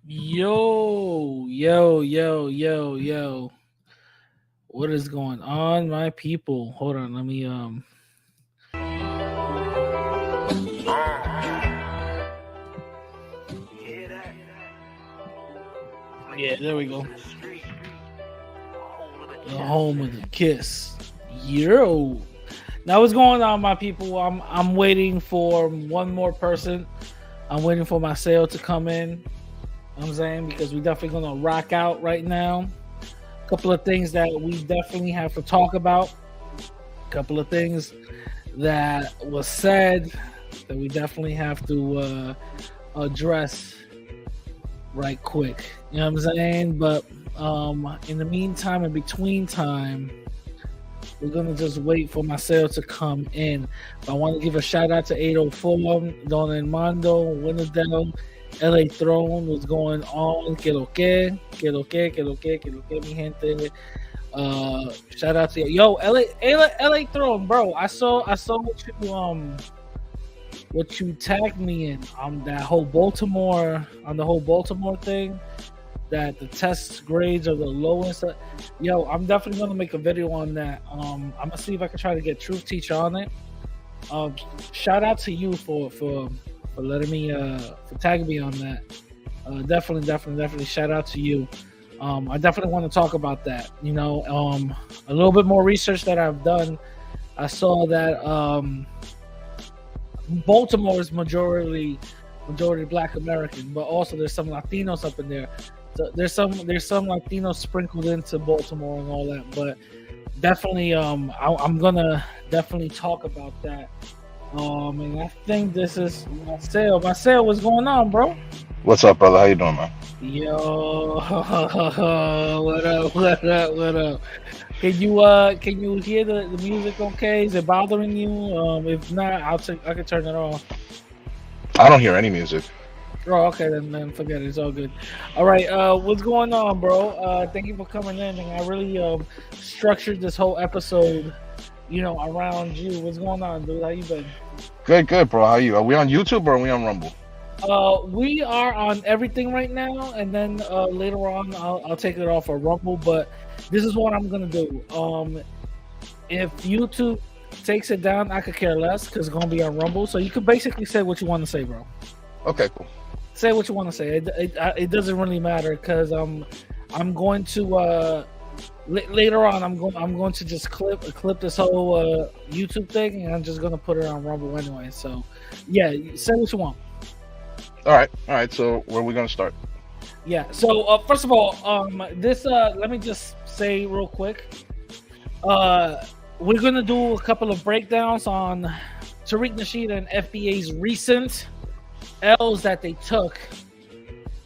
Yo, yo, yo, yo, yo. What is going on, my people? Hold on, let me yeah, there we go. The home of the kiss. Yo. Now what's going on, my people? I'm waiting for one more person. I'm waiting for my sale to come in. You know what I'm saying? Because we definitely gonna rock out right now. A couple of things that we definitely have to talk about. A couple of things that was said that we definitely have to address right quick. You know what I'm saying? But in the meantime, in between time, we're gonna just wait for my sale to come in. But I want to give a shout out to 804, Don Armando, Winnerdale, LA Throne, what's going on? Que lo que, que lo que, que lo que, que lo que, mi gente. Shout out to you. Yo, LA Throne, bro. I saw what you tagged me in on that whole Baltimore thing, that the test grades are the lowest. Yo, I'm definitely gonna make a video on that. I'm gonna see if I can try to get Truth Teacher on it. Shout out to you for letting me for tagging me on that. Definitely shout out to you. I definitely want to talk about that. You know, a little bit more research that I've done. I saw that Baltimore is majority Black American, but also there's some Latinos up in there. So there's some Latinos sprinkled into Baltimore and all that. But definitely, I'm gonna definitely talk about that. And I think this is my sale. My sale, what's going on, bro? What's up, brother? How you doing, man? Yo, what up? What up? What up? Can you hear the music? Okay, is it bothering you? If not, I can turn it off. I don't hear any music. Oh, okay, then forget it. It's all good. All right, what's going on, bro? Thank you for coming in, and I really structured this whole episode, around you. What's going on, dude? How you been? Good, bro. How are you? Are we on YouTube or are we on Rumble? We are on everything right now, and then later on, I'll take it off a Rumble. But this is what I'm gonna do. If YouTube takes it down, I could care less because it's gonna be on Rumble. So you could basically say what you want to say, bro. Okay, cool. Say what you want to say. It doesn't really matter because I'm going to later on I'm going to just clip this whole YouTube thing, and I'm just gonna put it on Rumble anyway. So yeah, say what you want. All right. So where are we gonna start? Yeah. So first of all, this let me just say real quick. We're gonna do a couple of breakdowns on Tariq, Nasheed, and FBA's recent L's that they took,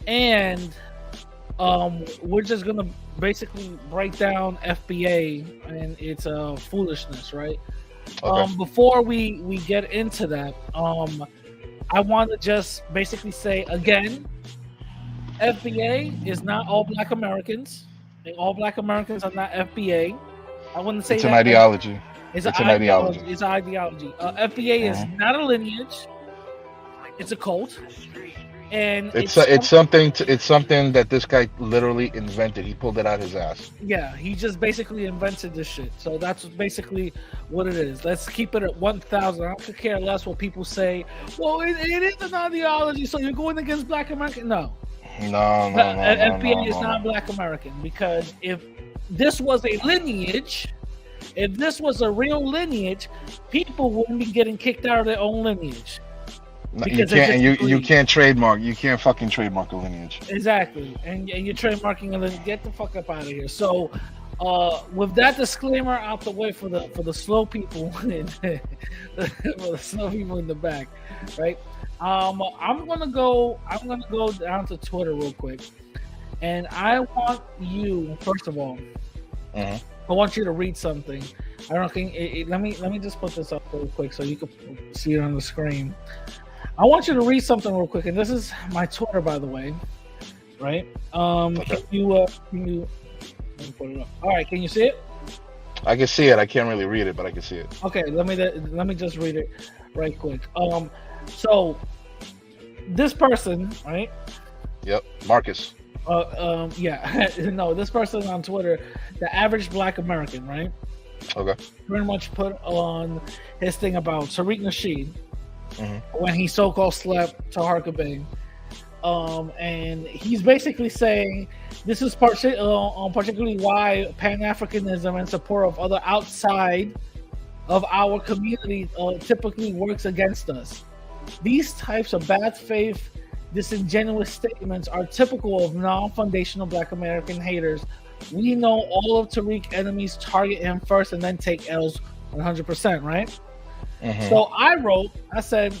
and we're just gonna basically break down FBA and its foolishness, right? Okay. Before we get into that, I want to just basically say again, FBA is not all Black Americans, and all Black Americans are not FBA. I want to say It's that an ideology. It's an an ideology. ideology. It's an ideology. FBA is not a lineage. It's a cult, and It's something that this guy literally invented. He pulled it out his ass. yeah, he just basically invented this shit. So that's basically what it is. Let's keep it at 1,000. I could care less what people say. Well, it is an ideology, so you're going against Black American. No, No. FBA is not Black American, because if this was a lineage, if this was a real lineage, people wouldn't be getting kicked out of their own lineage. No, you can't. And you can't trademark. You can't fucking trademark a lineage. Exactly, and you're trademarking a lineage. Get the fuck up out of here. So, with that disclaimer out the way for the slow people, for the slow people in the back, right? I'm gonna go down to Twitter real quick, and I want you, first of all, I want you to read something. I don't think. Let me just put this up real quick so you can see it on the screen. I want you to read something real quick, and this is my Twitter, by the way, right? Okay. Can you let me put it up? All right, can you see it? I can see it. I can't really read it, but I can see it. Okay, let me just read it right quick. So this person, right? Yep. Marcus. Yeah, no, this person on Twitter, the average Black American, right? Okay. Pretty much put on his thing about Tariq Nasheed Hmm. when he so-called slept to Harkabing. And he's basically saying this is particularly why Pan-Africanism and support of other outside of our community typically works against us. These types of bad faith, disingenuous statements are typical of non-foundational Black American haters. We know all of Tariq's enemies target him first and then take L's 100%, right? Hmm. So I said,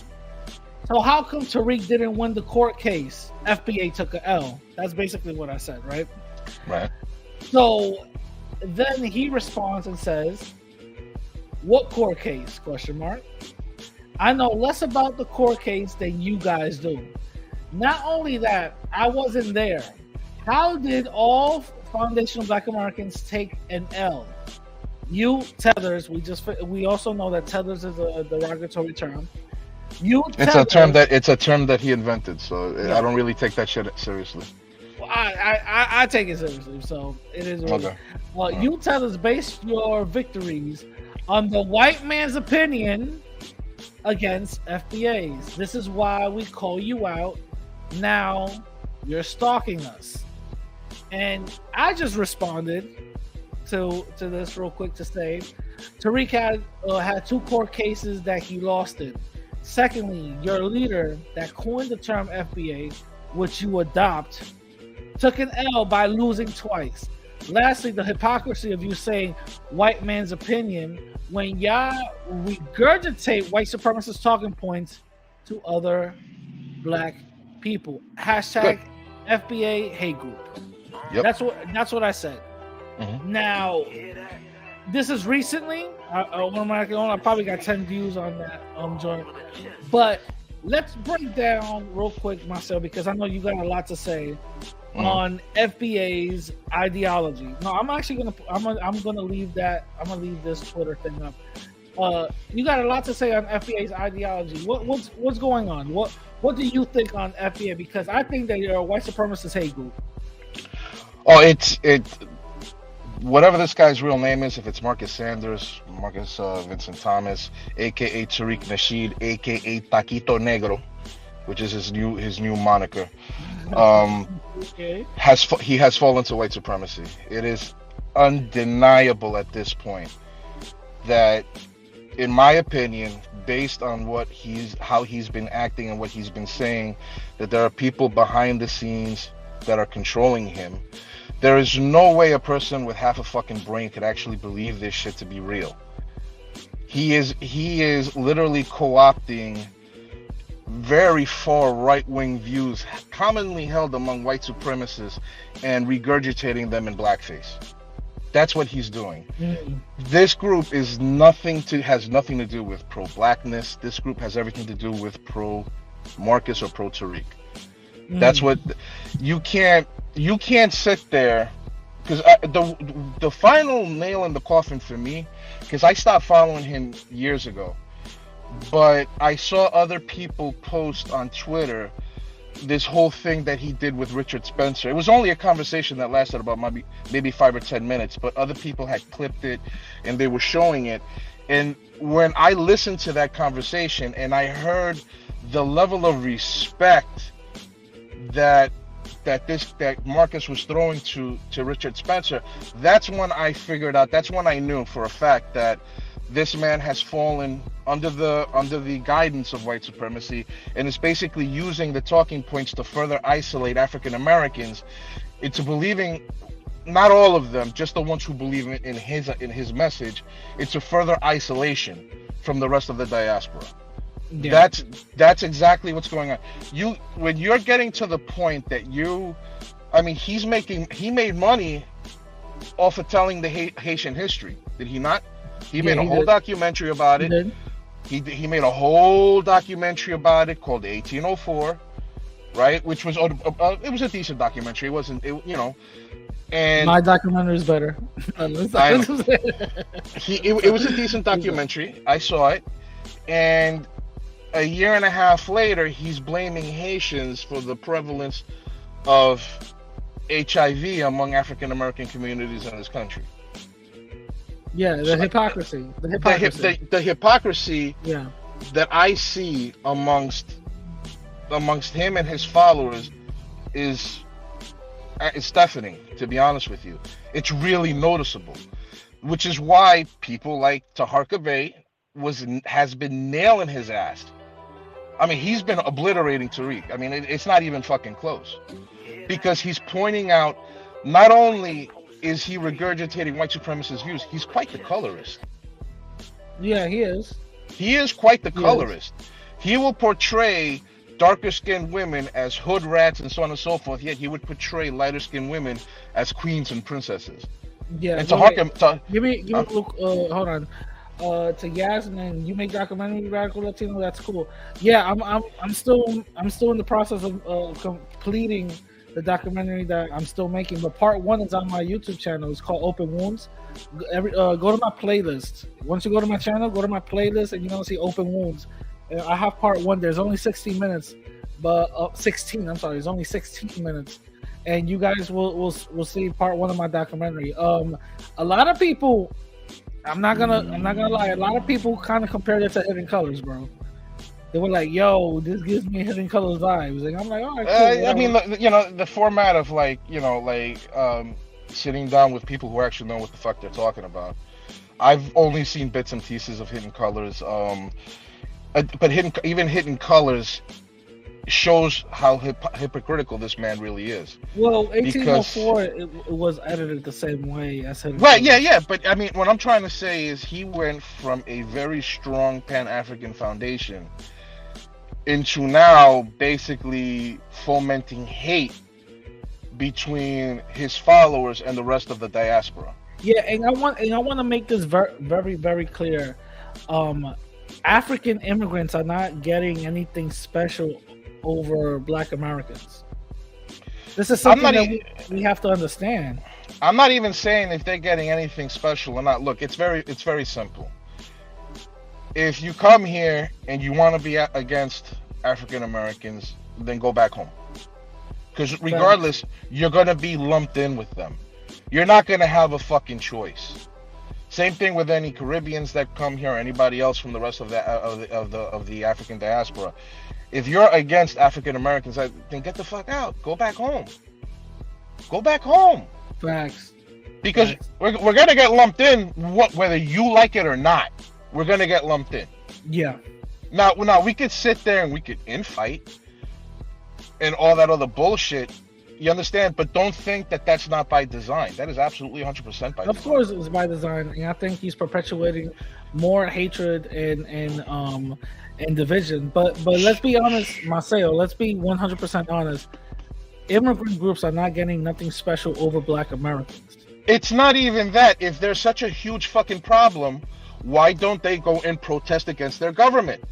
so how come Tariq didn't win the court case? FBA took a L. That's basically what I said, right? Right. So then he responds and says, what court case? Question mark. I know less about the court case than you guys do. Not only that, I wasn't there. How did all foundational Black Americans take an L? You tethers. We also know that tethers is a derogatory term. You It's a term that he invented, so Yeah. I don't really take that shit seriously. Well, I take it seriously, so it is. Okay. You tethers base your victories on the white man's opinion against FBAs. This is why we call you out. Now you're stalking us, and I just responded to this real quick to say Tariq had 2 court cases that he lost in. Secondly, your leader that coined the term FBA, which you adopt, took an L by losing twice. Lastly, the hypocrisy of you saying white man's opinion when y'all regurgitate white supremacist talking points to other Black people. Hashtag Good. FBA hate group. Yep. That's what I said. Mm-hmm. Now, this is recently. I probably got 10 views on that joint. But let's break down real quick, Marcel, because I know you got a lot to say on FBA's ideology. No, I'm actually gonna leave that. I'm gonna leave this Twitter thing up. You got a lot to say on FBA's ideology. What's going on? What do you think on FBA? Because I think that you're a white supremacist hate group. Oh, whatever this guy's real name is, if it's Marcus Sanders, Marcus Vincent Thomas, aka Tariq Nasheed, aka Taquito Negro, which is his new moniker, Okay. he has fallen to white supremacy. It is undeniable at this point that, in my opinion, based on how he's been acting and what he's been saying, that there are people behind the scenes that are controlling him. There is no way a person with half a fucking brain could actually believe this shit to be real. He is literally co-opting very far right-wing views commonly held among white supremacists and regurgitating them in blackface. That's what he's doing. This group has nothing to do with pro-blackness. This group has everything to do with pro-Marcus or pro-Tariq. That's what you can't sit there, because the final nail in the coffin for me, because I stopped following him years ago, but I saw other people post on Twitter this whole thing that he did with Richard Spencer. It was only a conversation that lasted about maybe 5 or 10 minutes, but other people had clipped it and they were showing it. And when I listened to that conversation and I heard the level of respect that Marcus was throwing to Richard Spencer, that's when I figured out, that's when I knew for a fact that this man has fallen under the guidance of white supremacy and is basically using the talking points to further isolate African Americans into believing, not all of them, just the ones who believe in his message, it's a further isolation from the rest of the diaspora. Yeah. That's exactly what's going on. When you're getting to the point that he made money off of telling the Haitian history, did he not? He made a whole documentary about it. He made a whole documentary about it called 1804, right? Which was it was a decent documentary. It wasn't, and my documentary is better. It was a decent documentary. I saw it, and a year and a half later, he's blaming Haitians for the prevalence of HIV among African American communities in this country. Yeah, the So, hypocrisy. The the, hypocrisy. the hypocrisy Yeah. that I see amongst him and his followers is deafening, to be honest with you. It's really noticeable, which is why people like Tariq has been nailing his ass. I mean, he's been obliterating Tariq. I mean, it's not even fucking close, because he's pointing out, not only is he regurgitating white supremacist views, he's quite the colorist. Yeah, he is. He is quite the colorist. He will portray darker skinned women as hood rats and so on and so forth, yet he would portray lighter skinned women as queens and princesses. Yeah. And give me look, hold on. To Yasmin, you make documentary Radical Latino, that's cool. Yeah, I'm still in the process of completing the documentary that I'm still making, but part 1 is on my YouTube channel. It's called Open Wounds. Go to my playlist. Once you go to my channel, go to my playlist and you're gonna see Open Wounds. I have part 1. There's only 16 minutes, but 16. I'm sorry, it's only 16 minutes, and you guys will see part 1 of my documentary. A lot of people, I'm not gonna lie, a lot of people kind of compared it to Hidden Colors, bro. They were like, "Yo, this gives me Hidden Colors vibes." Like, I'm like, "All right, cool." I mean, the format of sitting down with people who actually know what the fuck they're talking about. I've only seen bits and pieces of Hidden Colors, but Hidden Colors shows how hypocritical this man really is. Well, 1804 it was edited the same way as Hidden Right, Colors. yeah, but I mean, what I'm trying to say is he went from a very strong Pan-African foundation into now basically fomenting hate between his followers and the rest of the diaspora. Yeah, and I want to make this very, very clear. African immigrants are not getting anything special over Black Americans. This is something that we have to understand. I'm not even saying if they're getting anything special or not. Look, it's very simple. If you come here and you want to be against African Americans, then go back home. Because regardless, you're going to be lumped in with them. You're not going to have a fucking choice. Same thing with any Caribbeans that come here, or anybody else from the rest of the African diaspora. If you're against African Americans, then get the fuck out. Go back home. Go back home. Facts. Because we're going to get lumped in, whether you like it or not. We're going to get lumped in. Yeah. Now we could sit there and we could infight and all that other bullshit. You understand? But don't think that that's not by design. That is absolutely 100% by design. Of course it's by design. And I think he's perpetuating more hatred and division. But let's be honest, Marcelo, let's be 100% honest. Immigrant groups are not getting nothing special over Black Americans. It's not even that. If there's such a huge fucking problem, why don't they go and protest against their government?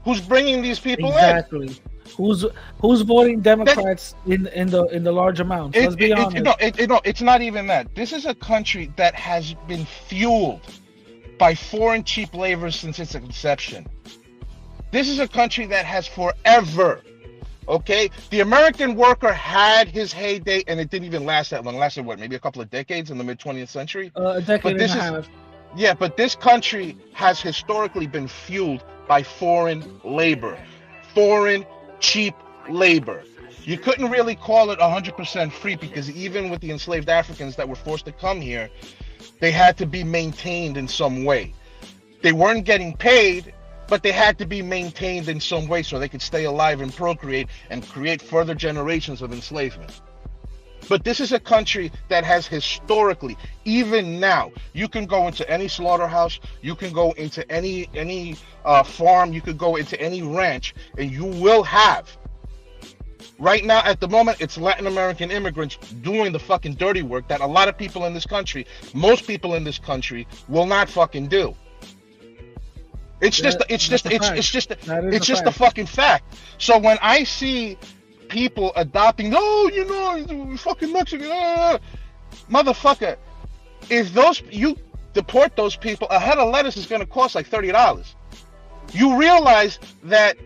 Who's bringing these people in? Who's voting Democrats in the large amounts? Let's be honest. It's not even that. This is a country that has been fueled by foreign cheap labor since its inception. This is a country that has forever, okay? The American worker had his heyday, and it didn't even last that long. It lasted, maybe a couple of decades in the mid-20th century? A decade and a half. Yeah, but this country has historically been fueled by foreign labor. Foreign cheap labor. You couldn't really call it 100% free, because even with the enslaved Africans that were forced to come here, they had to be maintained in some way. They weren't getting paid, but they had to be maintained in some way so they could stay alive and procreate and create further generations of enslavement. But this is a country that has historically, even now, you can go into any slaughterhouse, you can go into any farm, you could go into any ranch, and you will have. Right now, at the moment, it's Latin American immigrants doing the fucking dirty work that a lot of people in this country, most people in this country, will not fucking do. It's just a fucking fact. So when I see people adopting, fucking Mexican, motherfucker, if you deport those people, a head of lettuce is going to cost like $30. You realize that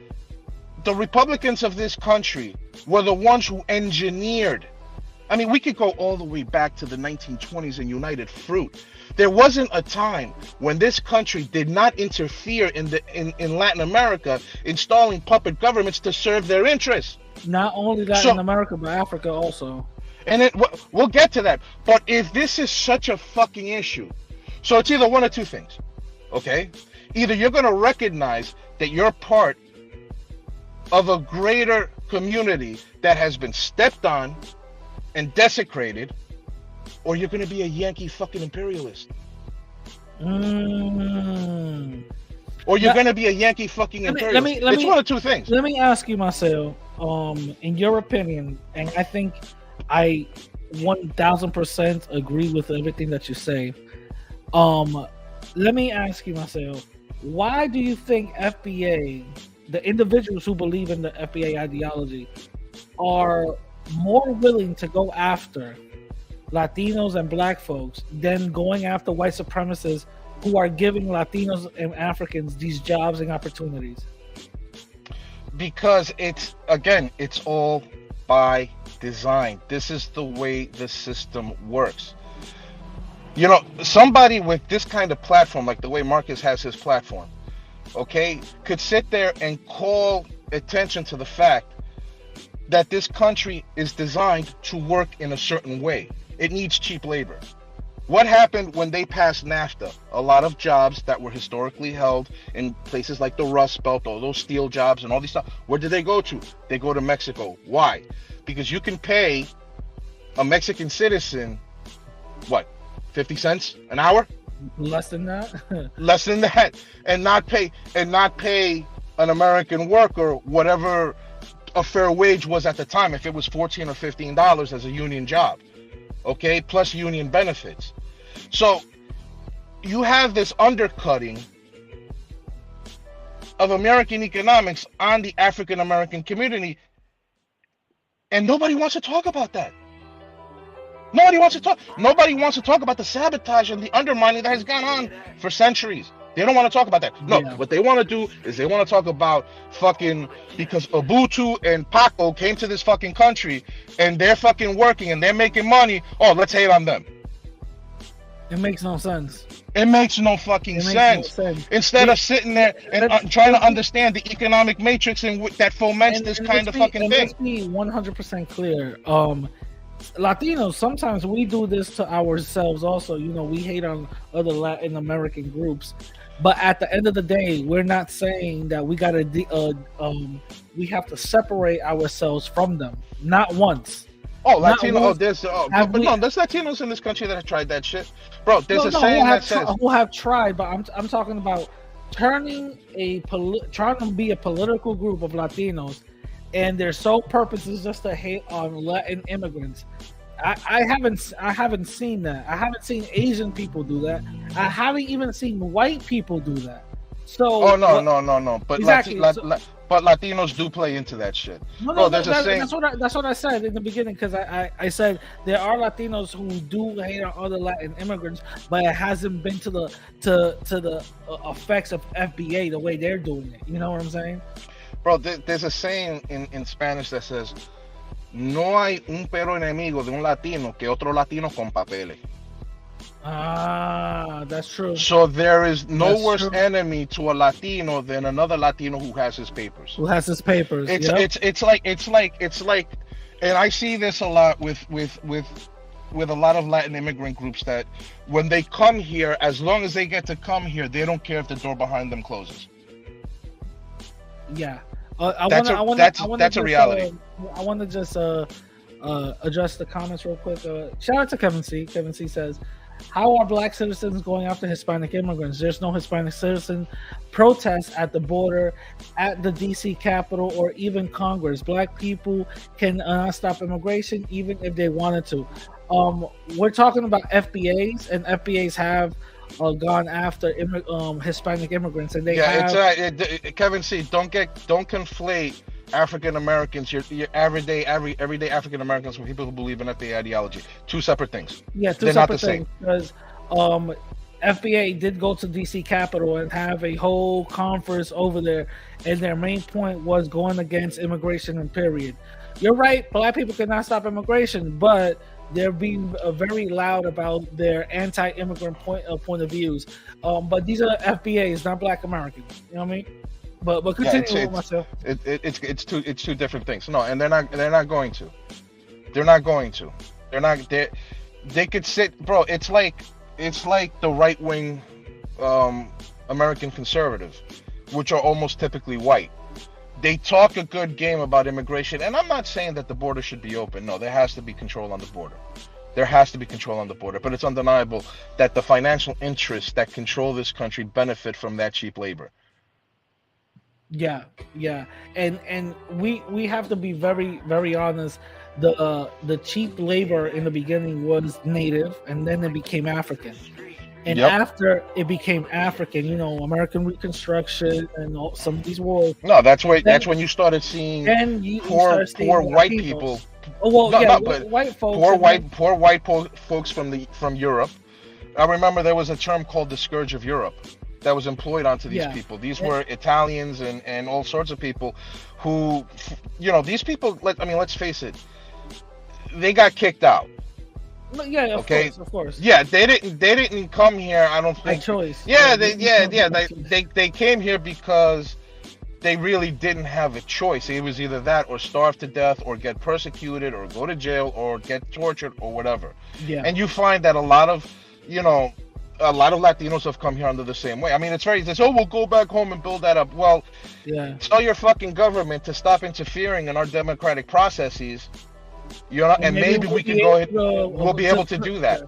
the Republicans of this country were the ones who engineered. I mean, we could go all the way back to the 1920s in United Fruit. There wasn't a time when this country did not interfere in Latin America, installing puppet governments to serve their interests. Not only Latin America, but Africa also. And we'll get to that. But if this is such a fucking issue, so it's either one or two things, okay? Either you're going to recognize that you're part of a greater community that has been stepped on and desecrated, or you're going to be a Yankee fucking imperialist. Or you're going to be a Yankee fucking imperialist. It's one of two things. Let me ask you, Marcel, in your opinion, and I think I 1000% agree with everything that you say. Let me ask you, Marcel, why do you think FBA, the individuals who believe in the FBA ideology, are more willing to go after Latinos and Black folks than going after white supremacists who are giving Latinos and Africans these jobs and opportunities? Because it's all by design. This is the way the system works. You know, somebody with this kind of platform, like the way Marcus has his platform, okay, could sit there and call attention to the fact that this country is designed to work in a certain way. It needs cheap labor. What happened when they passed NAFTA? A lot of jobs that were historically held in places like the Rust Belt, all those steel jobs and all these stuff, where did they go to? They go to Mexico. Why? Because you can pay a Mexican citizen, what, 50 cents an hour? Less than that? Less than that. And not pay an American worker whatever a fair wage was at the time, if it was $14 or $15 as a union job, okay, plus union benefits. So you have this undercutting of American economics on the African American community, and nobody wants to talk about that. Nobody wants to talk about the sabotage and the undermining that has gone on for centuries. They don't want to talk about that. No, What they want to do is they want to talk about fucking, because Ubuntu and Paco came to this fucking country and they're fucking working and they're making money. Oh, let's hate on them. It makes no sense. It makes no fucking sense. Instead of sitting there and trying to understand the economic matrix and that foments this kind of fucking thing. Let's be 100% clear. Latinos, sometimes we do this to ourselves also. You know, we hate on other Latin American groups, but at the end of the day, we're not saying that we gotta we have to separate ourselves from them. Not once. Oh, Latino. There's Latinos in this country that have tried that shit, bro. There's a saying that says who have tried, but I'm talking about trying to be a political group of Latinos, and their sole purpose is just to hate on Latin immigrants. I haven't seen that. I haven't seen Asian people do that. I haven't even seen white people do that. So no. But exactly. But Latinos do play into that shit. That's what I said in the beginning, because I said there are Latinos who do hate on other Latin immigrants, but it hasn't been to the effects of FBA the way they're doing it. You know what I'm saying? Bro, there's a saying in Spanish that says, "No hay un peor enemigo de un latino que otro latino con papeles." Ah, that's true. So there is no worse enemy to a Latino than another Latino who has his papers. It's like, and I see this a lot with a lot of Latin immigrant groups, that when they come here, as long as they get to come here, they don't care if the door behind them closes. Yeah. That's a reality. I want to just address the comments real quick. Shout out to Kevin C. Kevin C says, how are Black citizens going after Hispanic immigrants? There's no Hispanic citizen protests at the border, at the DC Capitol, or even Congress. Black people can stop immigration even if they wanted to. We're talking about FBAs, and FBAs have gone after Hispanic immigrants, and they have. Kevin C, don't conflate African Americans, your everyday African Americans, with people who believe in FBA ideology. Two separate things. Yeah, they're not the same. Because FBA did go to DC Capitol and have a whole conference over there, and their main point was going against immigration and period. you're right. Black people cannot stop immigration, but they're being very loud about their anti-immigrant point of views. But these are FBAs, not Black Americans. You know what I mean? But Yeah, continue with myself. it's two different things. No, and they're not going to. They're not going to. They're not. They could sit, bro. It's like the right wing, American conservatives, which are almost typically white. They talk a good game about immigration, and I'm not saying that the border should be open. No, there has to be control on the border. There has to be control on the border, but it's undeniable that the financial interests that control this country benefit from that cheap labor. Yeah, yeah, and we have to be very very honest. The cheap labor in the beginning was native, and then it became African. And Yep. after it became African, American Reconstruction and some of these wars, No, that's then when you started seeing then you poor start seeing white Latinos. people. Oh well, No, yeah, no, but white folks. And then, poor folks from Europe. I remember there was a term called the scourge of Europe that was employed onto these yeah, people. These and, were Italians and all sorts of people who, these people. Let's face it, they got kicked out. yeah, Okay, of course, yeah, they didn't come here. I don't by think. choice. Yeah, They they came here because they really didn't have a choice. It was either that or starve to death or get persecuted or go to jail or get tortured or whatever. yeah, And you find that a lot of Latinos have come here under the same way. I mean, it's oh, we'll go back home and build that up. Well, yeah. tell your fucking government to stop interfering in our democratic processes. And maybe we can go ahead. We'll be able to do that.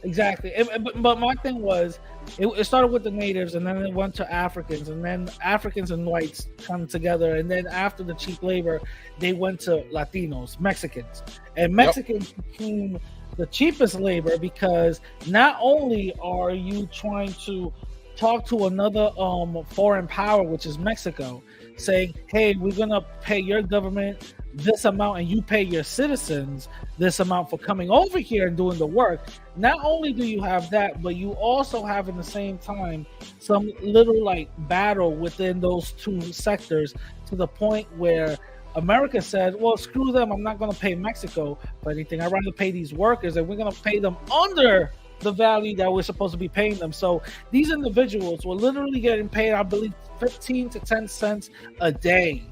Exactly. But my thing was, it started with the natives, and then it went to Africans, and then Africans and whites come together, and then after the cheap labor, they went to Latinos, Mexicans, and Mexicans became the cheapest labor because not only are you trying to talk to another foreign power, which is Mexico, saying, hey, we're gonna pay your government this amount and you pay your citizens this amount for coming over here and doing the work. Not only do you have that, but you also have in the same time some little like battle within those two sectors, to the point where America said, well, screw them, I'm not going to pay Mexico for anything. I'd rather pay these workers, and we're going to pay them under the value that we're supposed to be paying them. So these individuals were literally getting paid, I believe, 15 to 10 cents a day.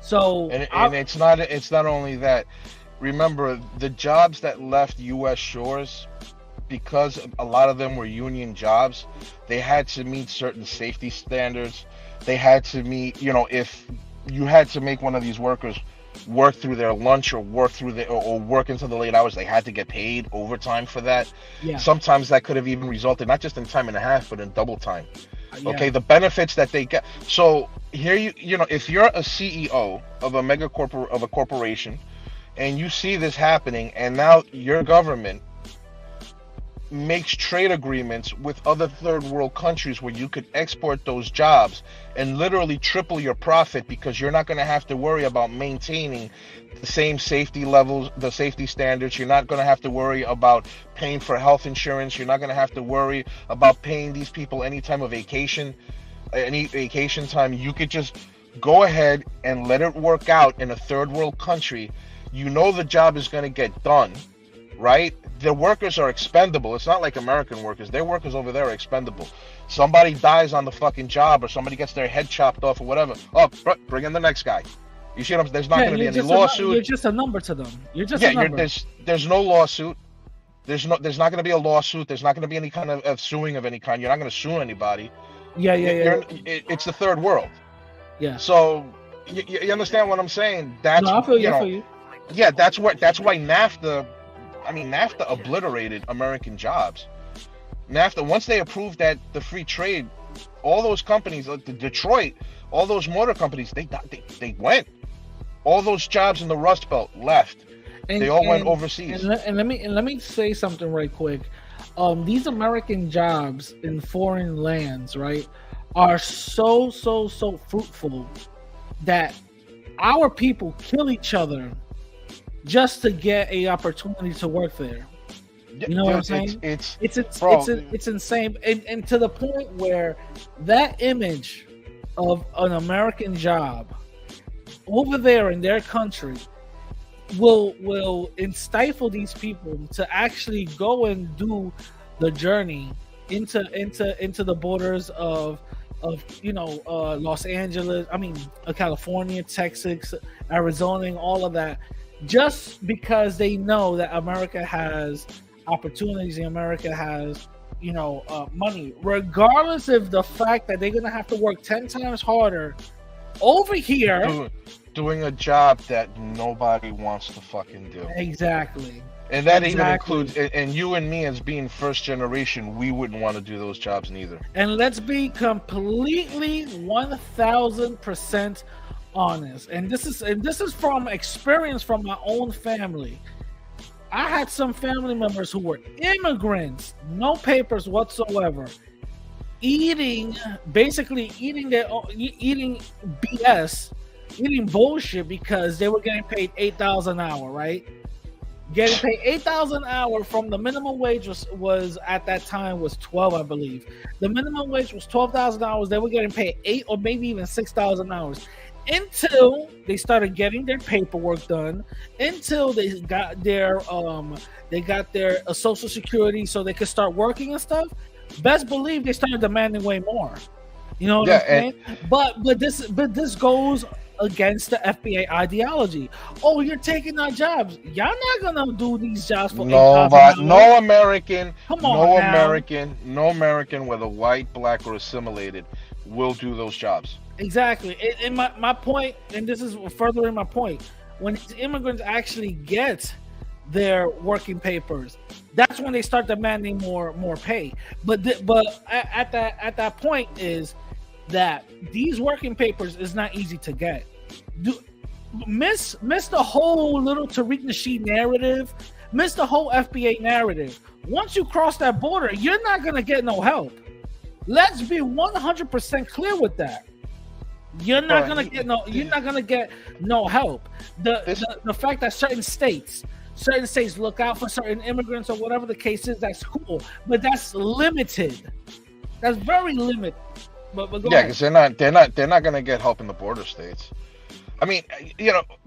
So and it's not only that. Remember, the jobs that left U.S. shores, because a lot of them were union jobs, they had to meet certain safety standards. They had to meet, if you had to make one of these workers work through their lunch or work into the late hours, they had to get paid overtime for that. yeah, Sometimes that could have even resulted not just in time and a half, but in double time. yeah, Okay, the benefits that they get. So here if you're a CEO of a corporation, and you see this happening, and now your government makes trade agreements with other third world countries where you could export those jobs and literally triple your profit, because you're not going to have to worry about maintaining the same safety levels, the safety standards. You're not going to have to worry about paying for health insurance. You're not going to have to worry about paying these people any time of vacation, any vacation time. You could just go ahead and let it work out in a third world country. The job is going to get done, right? The workers are expendable. It's not like American workers. Their workers over there are expendable. Somebody dies on the fucking job, or somebody gets their head chopped off or whatever. Oh, bring in the next guy. You see what I'm saying? There's not going to be any lawsuit. You're just a number to them. You're just a number. There's no lawsuit. There's not going to be a lawsuit. There's not going to be any kind of suing of any kind. You're not going to sue anybody. Yeah. It's the third world. Yeah. So you understand what I'm saying? That's I feel you. Yeah, that's why NAFTA obliterated American jobs. NAFTA, once they approved that the free trade, all those companies, like the Detroit, all those motor companies, they went. All those jobs in the Rust Belt left. They all went overseas. And let me say something right quick. These American jobs in foreign lands, right, are so fruitful that our people kill each other just to get a opportunity to work there. You know what I'm saying? It's insane, and to the point where that image of an American job over there in their country will stifle these people to actually go and do the journey into the borders of Los Angeles, California, Texas, Arizona, and all of that, just because they know that America has opportunities and America has money, regardless of the fact that they're gonna have to work 10 times harder over here doing a job that nobody wants to fucking do. Exactly. And that even includes, and you and me as being first generation, we wouldn't want to do those jobs neither. And let's be completely 1000% honest. And this is from experience from my own family. I had some family members who were immigrants, no papers whatsoever, eating BS, eating bullshit because they were getting paid $8,000 an hour, right? Getting paid $8,000 an hour from the minimum wage was at that time was 12, I believe. The minimum wage was $12,000. They were getting paid $8 or maybe even $6,000 until they started getting their paperwork done, until they got their Social Security so they could start working and stuff. Best believe they started demanding way more. You know what I'm saying? But this goes against the FBA ideology. Oh, you're taking our jobs. Y'all not gonna do these jobs for no American, whether white, black, or assimilated, will do those jobs. Exactly. And my point, and this is furthering my point, when immigrants actually get their working papers, that's when they start demanding more pay. But at that point is that these working papers is not easy to get. Miss the whole little Tariq Nasheed narrative, miss the whole FBA narrative. Once you cross that border, you're not gonna get no help. Let's be 100% clear with that. You're not gonna get no help. The fact that certain states look out for certain immigrants or whatever the case is, that's cool, but that's limited. That's very limited. But go ahead. Because they're not gonna get help in the border states. I mean,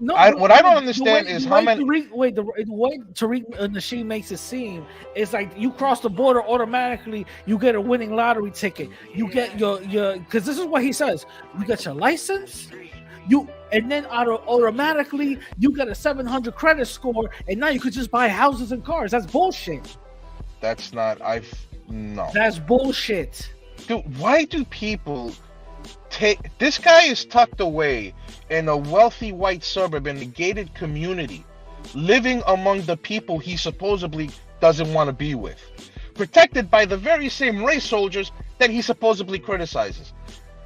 what I don't understand is how many. The way Tariq Nasheed makes it seem is like you cross the border automatically, you get a winning lottery ticket. You get your because this is what he says. You get your license, and then automatically you get a 700 credit score, and now you could just buy houses and cars. That's bullshit. That's not. No. That's bullshit. Dude, why do people this guy is tucked away in a wealthy white suburb in a gated community, living among the people he supposedly doesn't want to be with, protected by the very same race soldiers that he supposedly criticizes.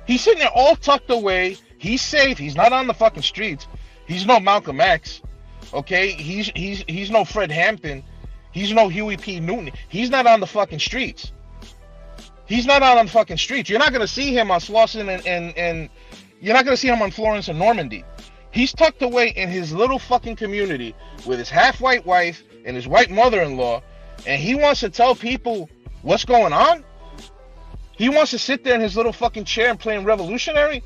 He's sitting there all tucked away. He's safe. He's not on the fucking streets. He's no Malcolm X. Okay? He's no Fred Hampton. He's no Huey P. Newton. He's not on the fucking streets. He's not out on fucking streets. You're not going to see him on Slauson and you're not going to see him on Florence and Normandy. He's tucked away in his little fucking community with his half-white wife and his white mother-in-law, and he wants to tell people what's going on? He wants to sit there in his little fucking chair and play revolutionary?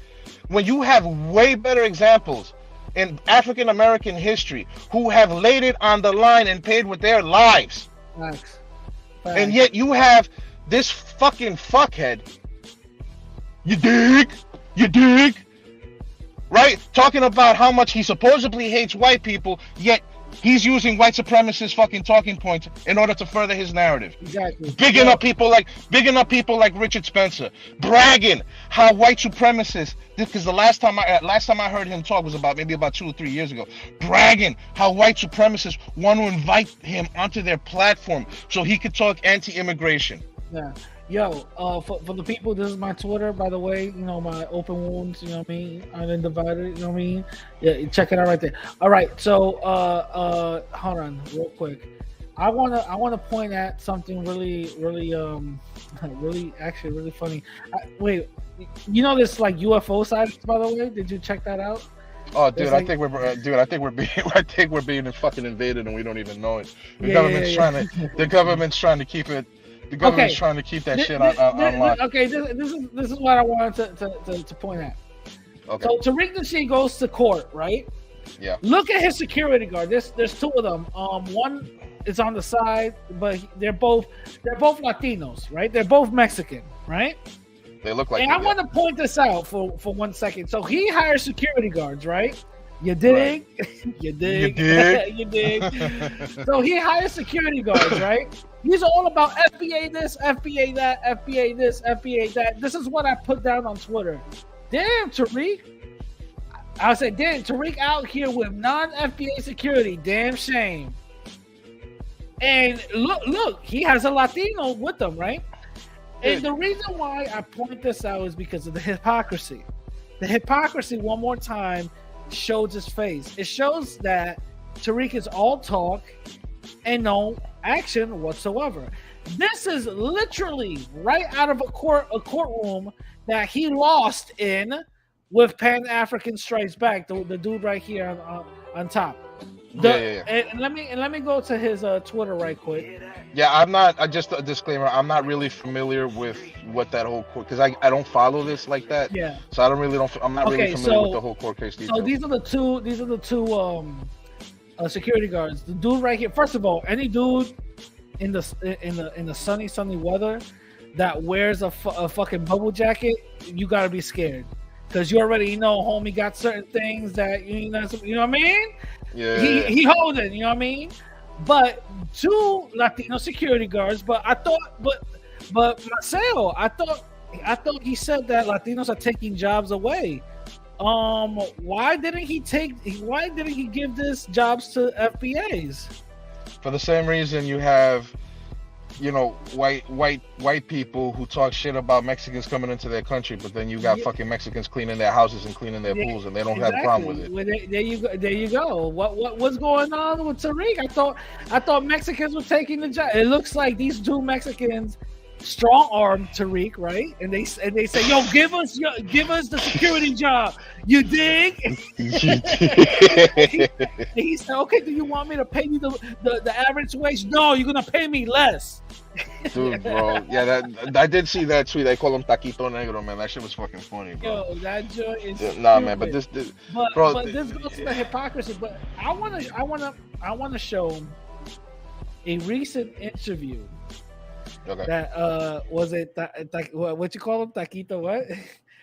When you have way better examples in African-American history who have laid it on the line and paid with their lives. Thanks. And yet you have this fucking fuckhead, you dig, right? Talking about how much he supposedly hates white people, yet he's using white supremacist fucking talking points in order to further his narrative. Exactly. Bigging up people like Richard Spencer, bragging how white supremacists. Because the last time I heard him talk was about 2 or 3 years ago. Bragging how white supremacists want to invite him onto their platform so he could talk anti-immigration. Yeah. Yo, for the people, this is my Twitter, by the way. My open wounds, you know what I mean? Undivided, you know what I mean? Yeah, check it out right there. All right, so hold on real quick. I wanna point at something really funny. Wait, this like UFO sites, by the way? Did you check that out? Oh, dude, I think we're being fucking invaded and we don't even know it. The government's trying to keep it. The government's trying to keep that shit on lock. Okay, this is what I wanted to point at. Okay. So Tariq Nasheed goes to court, right? Yeah. Look at his security guard. There's two of them. One is on the side, but they're both Latinos, right? They're both Mexican, right? They look like. And I want to point this out for 1 second. So he hires security guards, right? You dig? Right. You dig? You dig? So he hires security guards, right? He's all about FBA this, FBA that, FBA this, FBA that. This is what I put down on Twitter. Damn, Tariq. I said, damn, Tariq out here with non-FBA security. Damn shame. And look, he has a Latino with him, right? And the reason why I point this out is because of the hypocrisy. The hypocrisy, one more time, shows his face. It shows that Tariq is all talk and no action whatsoever. This is literally right out of a courtroom that he lost in with Pan African Strikes Back. The dude right here on top. And let me go to his Twitter right quick. Yeah, I'm not. Just a disclaimer. I'm not really familiar with what that whole court, because I don't follow this like that. Yeah. So I don't really don't. I'm not really familiar with the whole court case details. So these are the two security guards. The dude right here. First of all, any dude in the sunny weather that wears a fucking bubble jacket, you gotta be scared, because you already know homie got certain things that you know what I mean. Yeah. He holding, you know what I mean? But two Latino security guards, but Marcelo, I thought he said that Latinos are taking jobs away. Why didn't he give this jobs to FBAs? For the same reason you have, white people who talk shit about Mexicans coming into their country, but then you got fucking Mexicans cleaning their houses and cleaning their pools, and they don't have a problem with it. Well, there you go. What's going on with Tariq? I thought Mexicans were taking the job. It looks like these two Mexicans strong arm Tariq, right? And they say, "Yo, give us the security job." You dig? He said, "Okay, do you want me to pay you the average wage?" "No, you're gonna pay me less." Dude, bro, yeah, I did see that tweet. They call him Taquito Negro, man. That shit was fucking funny, bro. Yo, that joint is nah, man. But this bro, but this goes to the hypocrisy. But I wanna show a recent interview. Okay. That was it. What you call him? Taquito what?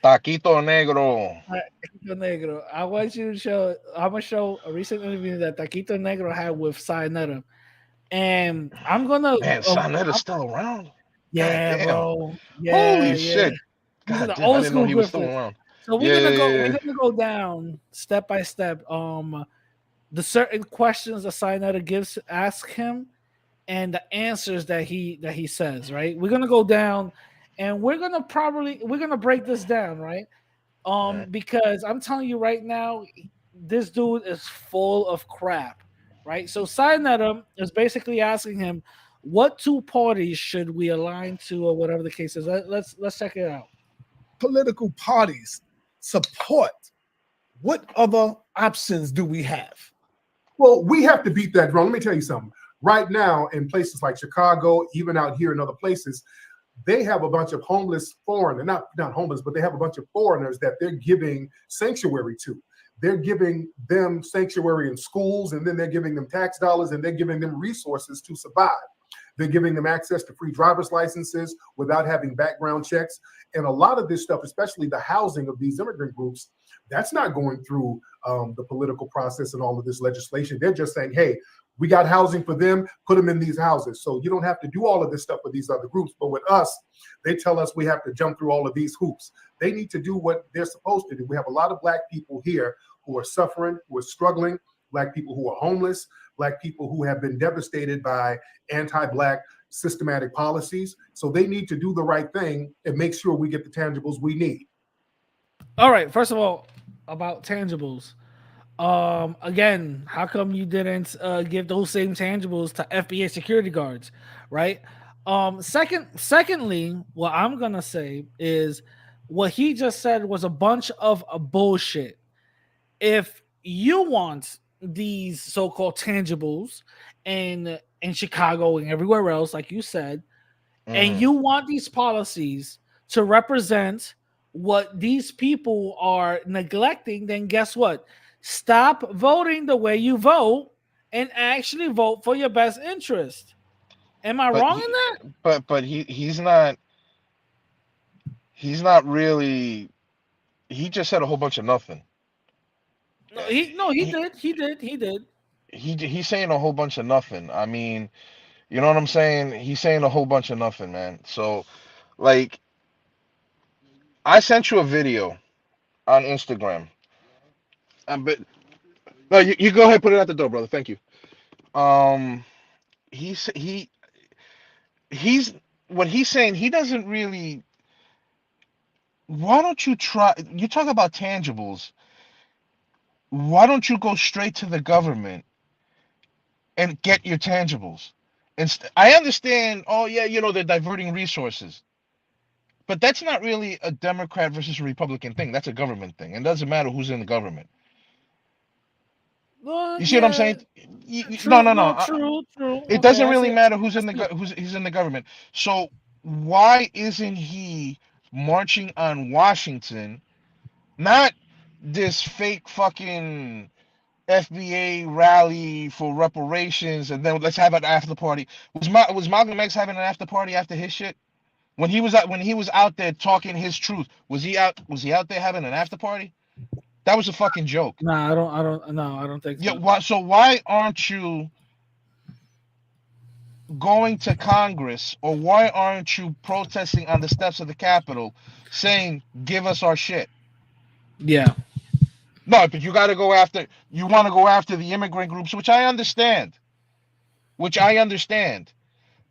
Taquito Negro. Taquito Negro. I want you to show. I'm gonna show a recent interview that Taquito Negro had with Sayonara. And I'm gonna. Man, Sayonara's still around. Yeah, bro. Yeah, holy shit! God damn, I didn't know he was still around. So we're gonna go down step by step. The certain questions that Sayonara ask him, and the answers that he says. Right. We're gonna go down, and we're gonna break this down. Right. Because I'm telling you right now, this dude is full of crap. Right, so Sayonara is basically asking him, what two parties should we align to, or whatever the case is. Let's check it out. Political parties support. What other options do we have? Well, we have to beat that drum. Let me tell you something. Right now, in places like Chicago, even out here in other places, they have a bunch of homeless foreigners, not homeless, but they have a bunch of foreigners that they're giving sanctuary to. They're giving them sanctuary in schools, and then they're giving them tax dollars, and they're giving them resources to survive. They're giving them access to free driver's licenses without having background checks. And a lot of this stuff, especially the housing of these immigrant groups, that's not going through the political process and all of this legislation. They're just saying, hey, we got housing for them, put them in these houses. So you don't have to do all of this stuff with these other groups. But with us, they tell us we have to jump through all of these hoops. They need to do what they're supposed to do. We have a lot of Black people here who are suffering, who are struggling, Black people who are homeless, Black people who have been devastated by anti-Black systematic policies. So they need to do the right thing and make sure we get the tangibles we need. All right. First of all, about tangibles. Again, how come you didn't give those same tangibles to FBA security guards, right? Secondly, what I'm gonna say is what he just said was a bunch of bullshit. If you want these so-called tangibles in Chicago and everywhere else, like you said, and you want these policies to represent what these people are neglecting, then guess what? Stop voting the way you vote and actually vote for your best interest. Am I But wrong in he, that? he's not really. He just said a whole bunch of nothing. No, he He did. He did. He did. he's saying a whole bunch of nothing. I mean, you know what I'm saying? He's saying a whole bunch of nothing, man. So like, I sent you a video on Instagram. But no, you go ahead, put it at the door, brother. Thank you. Um, he's what he's saying. He doesn't really. Why don't you try? You talk about tangibles. Why don't you go straight to the government and get your tangibles? And I understand. Oh yeah, they're diverting resources, but that's not really a Democrat versus a Republican thing. That's a government thing. It doesn't matter who's in the government. Well, You see what I'm yeah, saying? No, true. no, no. No, true, true. It Okay, doesn't I really see. matter who's I in the see. who's he's in the government. So why isn't he marching on Washington? Not this fake fucking FBA rally for reparations, and then let's have an after party. Was Malcolm X having an after party after his shit? When he was out there talking his truth, was he out there having an after party? That was a fucking joke. Nah, I don't. I don't. No, I don't think Yeah, so. why aren't you going to Congress, or why aren't you protesting on the steps of the Capitol saying, give us our shit? Yeah, No, but you want to go after the immigrant groups, which I understand.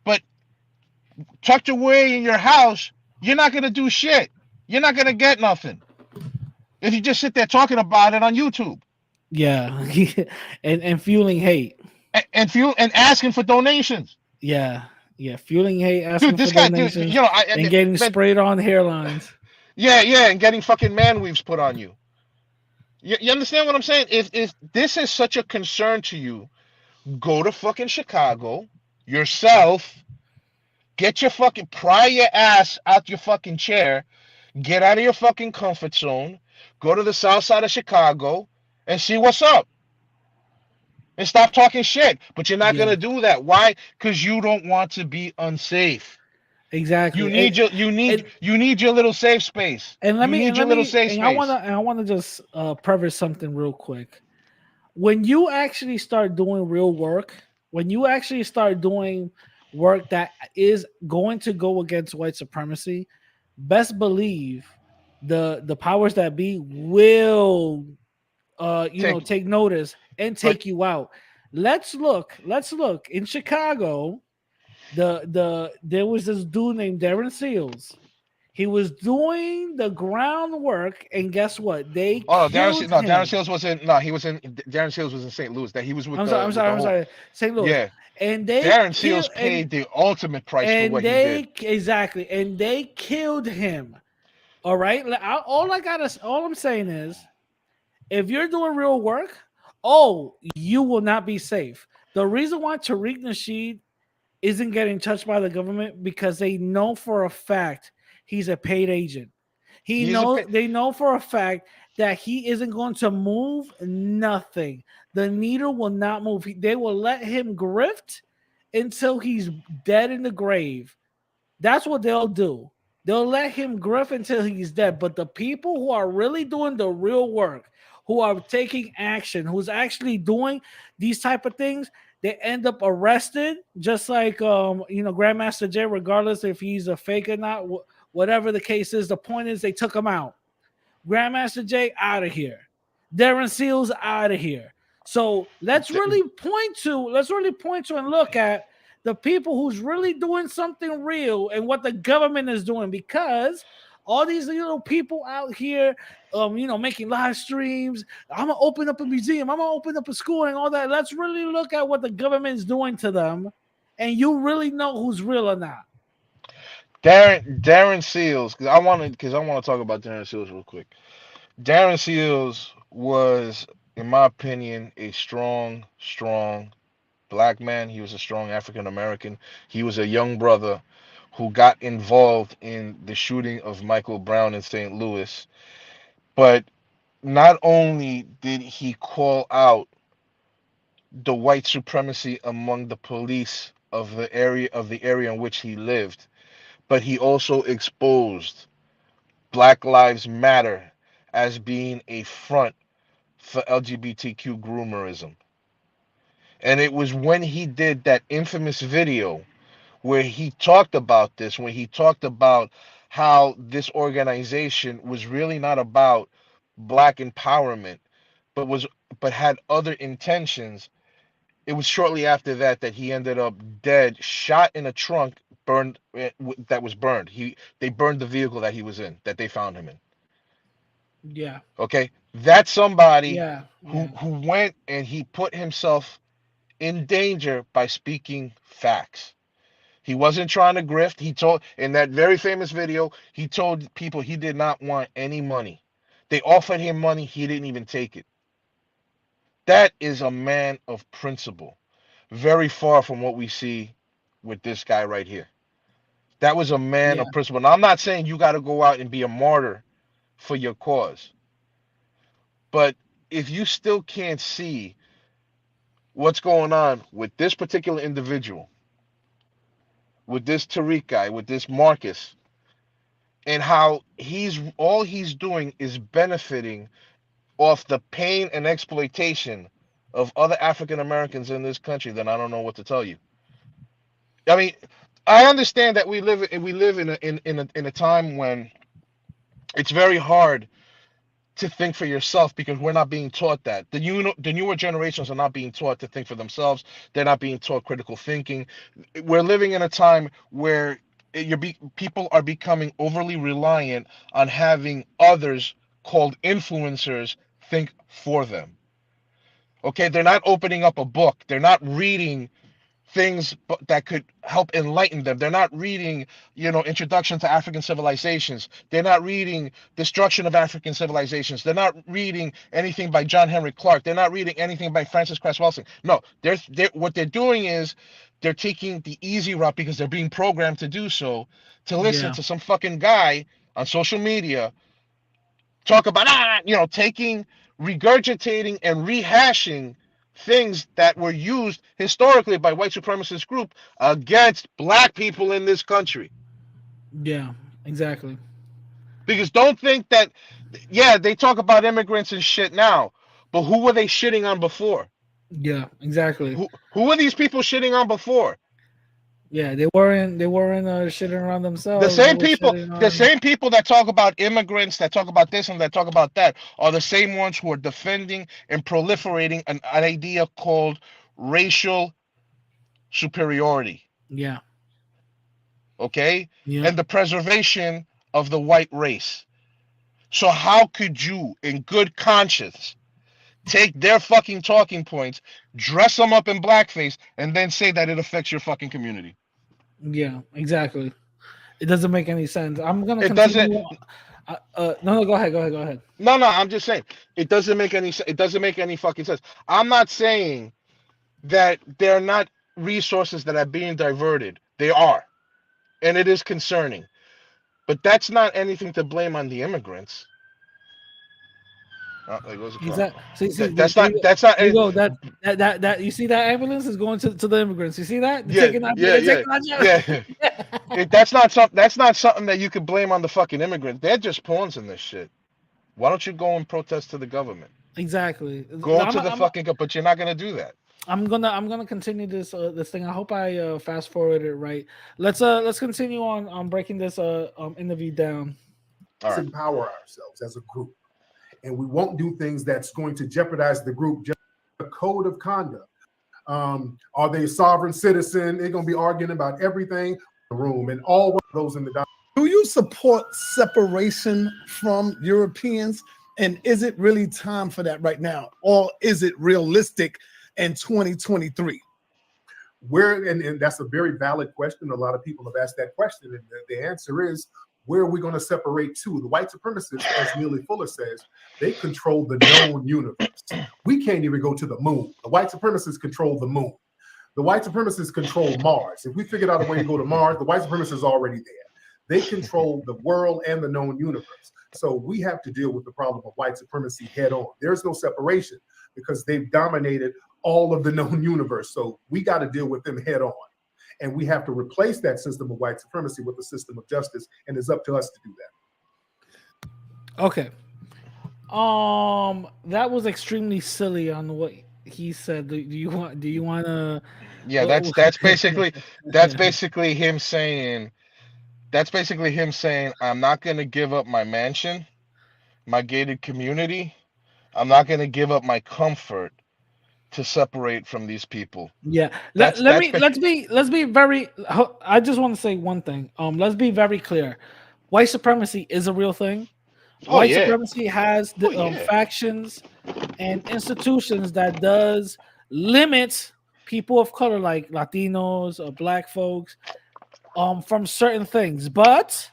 But tucked away in your house, you're not going to do shit. You're not going to get nothing if you just sit there talking about it on YouTube yeah, and fueling hate. and asking for donations. Yeah, yeah, fueling hate, Dude, asking for this guy, dude, donations, and I getting man, sprayed on hairlines. yeah, yeah, and getting fucking man weaves put on you. You understand what I'm saying? If this is such a concern to you, go to fucking Chicago yourself. Get your fucking pry your ass out your fucking chair. Get out of your fucking comfort zone. Go to the south side of Chicago and see what's up. And stop talking shit. But you're not Yeah, gonna do that. Why? Because you don't want to be unsafe. You exactly. need your you need And you need your little safe space. and let You me need and your let little me safe space. and I wanna just preface something real quick. When you actually start doing real work, when you actually start doing work that is going to go against white supremacy, best believe the powers that be will Take take notice and but take you out. Let's look in Chicago. There was this dude named Darren Seals. He was doing the groundwork, and guess what? They oh, killed Darren him. Seals was in no, he was in Darren Seals was in St. Louis. That he was with I'm sorry, the I'm with sorry, the I'm whole sorry. St. Louis, yeah. and they Darren Seals killed paid the ultimate price for and what he did. they exactly and they killed him. All right. All I'm saying is, if you're doing real work, oh, you will not be safe. The reason why Tariq Nasheed isn't getting touched by the government because they know for a fact he's a paid agent. He's a pay. They know for a fact that he isn't going to move nothing. The needle will not move. They will let him grift until he's dead in the grave. That's what they'll do. They'll let him grift until he's dead. But the people who are really doing the real work, who are taking action, who's actually doing these type of things, they end up arrested, just like Grandmaster Jay, regardless if he's a fake or not, whatever the case is. The point is they took him out. Grandmaster Jay out of here. Darren Seals out of here. So let's really point to and look at the people who's really doing something real and what the government is doing, because all these little people out here, making live streams. I'm gonna open up a museum. I'm gonna open up a school and all that. Let's really look at what the government's doing to them, and you really know who's real or not. Darren Seals, because I want to talk about Darren Seals real quick. Darren Seals was, in my opinion, a strong black man. He was a strong African American. He was a young brother who got involved in the shooting of Michael Brown in St. Louis. But not only did he call out the white supremacy among the police of the area in which he lived, but he also exposed Black Lives Matter as being a front for LGBTQ groomerism. And it was when he did that infamous video where he talked about this, when he talked about how this organization was really not about black empowerment, but was but had other intentions. It was shortly after that that he ended up dead, shot in a trunk, burned that was burned. They burned the vehicle that he was in, that they found him in. Yeah. Okay, that's somebody Yeah. who Yeah. went and he put himself in danger by speaking facts. He wasn't trying to grift. He told in that very famous video, he told people he did not want any money. They offered him money, he didn't even take it. That is a man of principle. Very far from what we see with this guy right here. That was a man Yeah. of principle. Now, I'm not saying you got to go out and be a martyr for your cause, but if you still can't see what's going on with this particular individual, with this Tariq guy, with this Marcus, and how he's doing is benefiting off the pain and exploitation of other African Americans in this country, then I don't know what to tell you. I mean, I understand that we live in a time when it's very hard to think for yourself because we're not being taught that. The newer generations are not being taught to think for themselves. They're not being taught critical thinking. We're living in a time where people are becoming overly reliant on having others called influencers think for them. Okay, they're not opening up a book. They're not reading things that could help enlighten them. They're not reading, Introduction to African Civilizations. They're not reading Destruction of African Civilizations. They're not reading anything by John Henry Clark. They're not reading anything by Francis Cress Welsing. No, what they're doing is they're taking the easy route because they're being programmed to do so, to listen Yeah. to some fucking guy on social media talk about taking, regurgitating, and rehashing things that were used historically by white supremacist group against black people in this country. Yeah. Exactly. Because don't think that, yeah, they talk about immigrants and shit now, but who were they shitting on before? Yeah. Exactly. Who were these people shitting on before? Yeah. They weren't shitting around The themselves. They same were people, shitting the on. same people that talk about immigrants, that talk about this and that talk about that, are the same ones who are defending and proliferating an idea called racial superiority. Yeah. Okay, Yep. and the preservation of the white race. So how could you, in good conscience, take their fucking talking points, dress them up in blackface, and then say that it affects your fucking community? Yeah. Exactly. It doesn't make any sense. I'm gonna It doesn't. continue. No, no, go ahead. Go ahead. Go ahead. No. I'm just saying it doesn't make any. It doesn't make any fucking sense. I'm not saying that they're not resources that are being diverted. They are, and it is concerning. But that's not anything to blame on the immigrants. Oh, there goes the car. Exactly. See, That's there you not. go. That's not. There you go. That. You see that ambulance is going to the immigrants. You see that? They're Yeah, taking that. yeah, They're yeah, taking that yeah. That's not something. That's not something that you could blame on the fucking immigrants. They're just pawns in this shit. Why don't you go and protest to the government? Exactly. Go to the fucking. But you're not gonna do that. I'm gonna continue this thing. I hope I fast forward it right. Let's continue on breaking this interview down. All right. Empower ourselves as a group, and we won't do things that's going to jeopardize the group. Just a code of conduct. Are they a sovereign citizen? They're going to be arguing about everything in the room and all those in the document. Do you support separation from Europeans? And is it really time for that right now? Or is it realistic in 2023? And that's a very valid question. A lot of people have asked that question. And the answer is, where are we going to separate to? The white supremacists, as Neely Fuller says, they control the known universe. We can't even go to the moon. The white supremacists control the moon. The white supremacists control Mars. If we figured out a way to go to Mars, the white supremacists are already there. They control the world and the known universe. So we have to deal with the problem of white supremacy head on. There's no separation because they've dominated all of the known universe. So we got to deal with them head on. And we have to replace that system of white supremacy with a system of justice. And it's up to us to do that. Okay. That was extremely silly on what he said. Do you want? Do you want to? Yeah, that's basically him saying I'm not going to give up my mansion, my gated community. I'm not going to give up my comfort to separate from these people. Yeah. That's Let that's me let's be very. I just want to say one thing. Let's be very clear. White supremacy is a real thing. Oh White yeah. supremacy has the Oh yeah. factions and institutions that does limit people of color like Latinos or black folks from certain things. But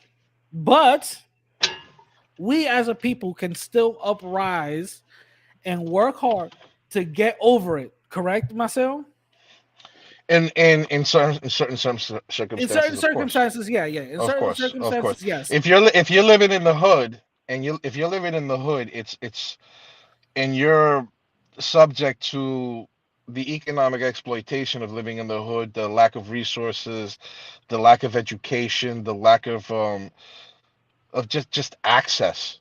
we as a people can still uprise and work hard to get over it. Correct, Marcel? In certain In certain circumstances, of course. circumstances, yeah, yeah. In Of certain course, of course. circumstances, yes. If you're living in the hood and you if you're living in the hood, it's and you're subject to the economic exploitation of living in the hood, the lack of resources, the lack of education, the lack of just access.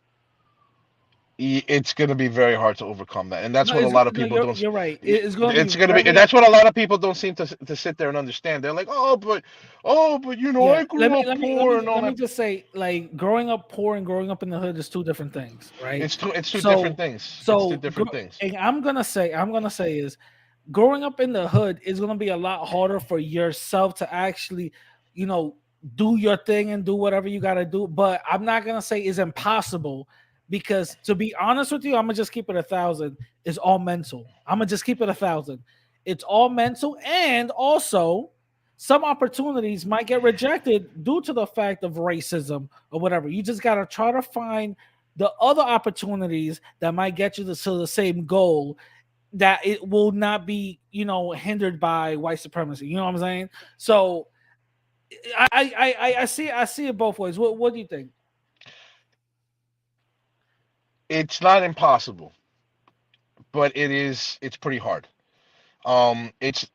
It's going to be very hard to overcome that, and that's No, what a it's lot of no, people you're don't. you're right. It's going to be It's going to be, and very that's what a lot of people don't seem to sit there and understand. They're like, oh, but you know, yeah. I grew up poor and all Let me that. just say, like growing up poor and growing up in the hood is two different things, right? It's two different So things. It's two different things. and I'm gonna say is growing up in the hood is gonna be a lot harder for yourself to actually, you know, do your thing and do whatever you gotta do. But I'm not gonna say it's impossible because to be honest with you, I'm gonna just keep it 1,000. It's all mental. I'm gonna just keep it 1,000. It's all mental, and also some opportunities might get rejected due to the fact of racism or whatever. You just gotta try to find the other opportunities that might get you to the same goal that it will not be, you know, hindered by white supremacy. You know what I'm saying? So I see it both ways. What do you think? It's not impossible, but it's pretty hard. It's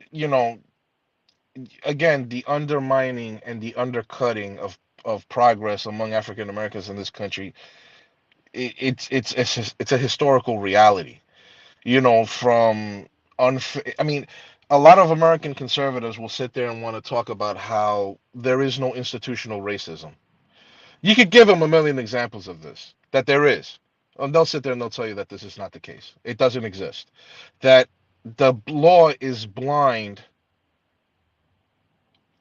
again the undermining and the undercutting of progress among African Americans in this country. It's a historical reality. From I mean, a lot of American conservatives will sit there and want to talk about how there is no institutional racism. You could give them a million examples of this, that there is. And they'll sit there and they'll tell you that this is not the case. It doesn't exist. That the law is blind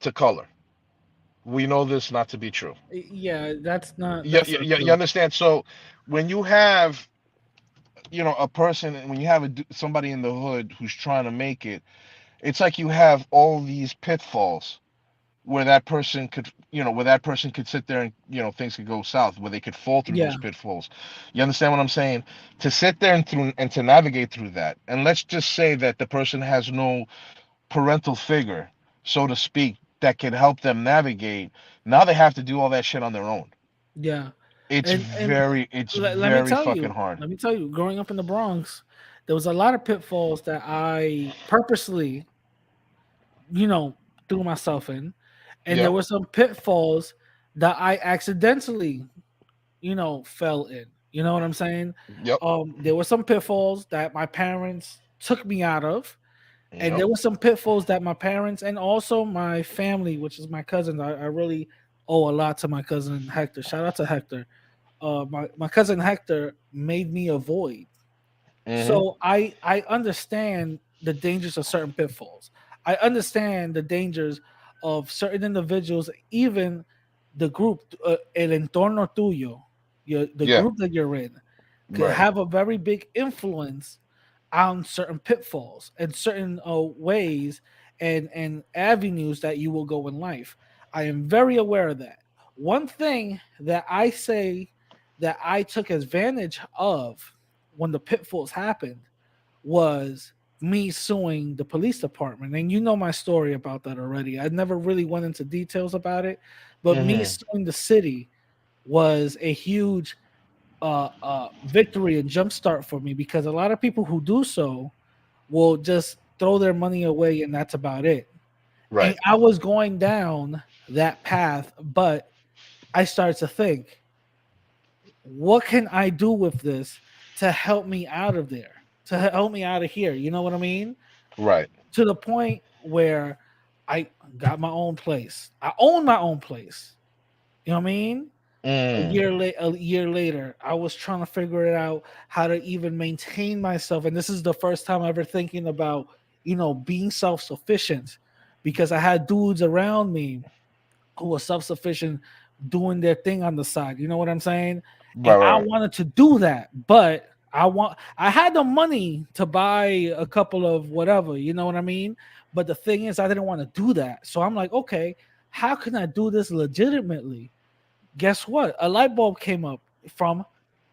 to color. We know this not to be true. Yeah, that's not You true. understand? So when you have, a person, when you have somebody in the hood who's trying to make it, it's like you have all these pitfalls where that person could sit there and things could go south, where they could fall through those Yeah, pitfalls. You understand what I'm saying? To sit there and to navigate through that, and let's just say that the person has no parental figure, so to speak, that can help them navigate. Now they have to do all that shit on their own. yeah. It's And it's let me very tell fucking you, hard. growing up in the Bronx, there was a lot of pitfalls that I purposely, you know, threw myself in, and there Yep. were some pitfalls that I accidentally, you know, fell in. You know what I'm saying? Yep. There were some pitfalls that my parents took me out of, and Yep. there were some pitfalls that my parents and also my family, which is my cousins, I really owe a lot to my cousin Hector. Shout out to Hector. My cousin Hector made me avoid. Mhm. So I understand the dangers of certain pitfalls. I understand the dangers of certain individuals, even the group, el entorno tuyo, the Yeah. group that you're in, could Right. have a very big influence on certain pitfalls and certain ways and avenues that you will go in life. I am very aware of that. One thing that I say that I took advantage of when the pitfalls happened was me suing the police department. And you know my story about that already. I never really went into details about it, but me Mm-hmm. suing the city was a huge victory and jumpstart for me, because a lot of people who do so will just throw their money away and that's about it. And Right. I was going down that path, but I started to think, what can I do with this to help me out of there, to help me out of here? You know what I mean? Right. To the point where I got my own place. I own my own place. You know what I mean? Mm. A year later, I was trying to figure it out how to even maintain myself. And this is the first time ever thinking about, being self-sufficient, because I had dudes around me who were self-sufficient doing their thing on the side. You know what I'm saying? Right. And I Right. wanted to do that, but I had the money to buy a couple of whatever, you know what I mean? But the thing is, I didn't want to do that. So I'm like, okay, how can I do this legitimately? Guess what? A light bulb came up from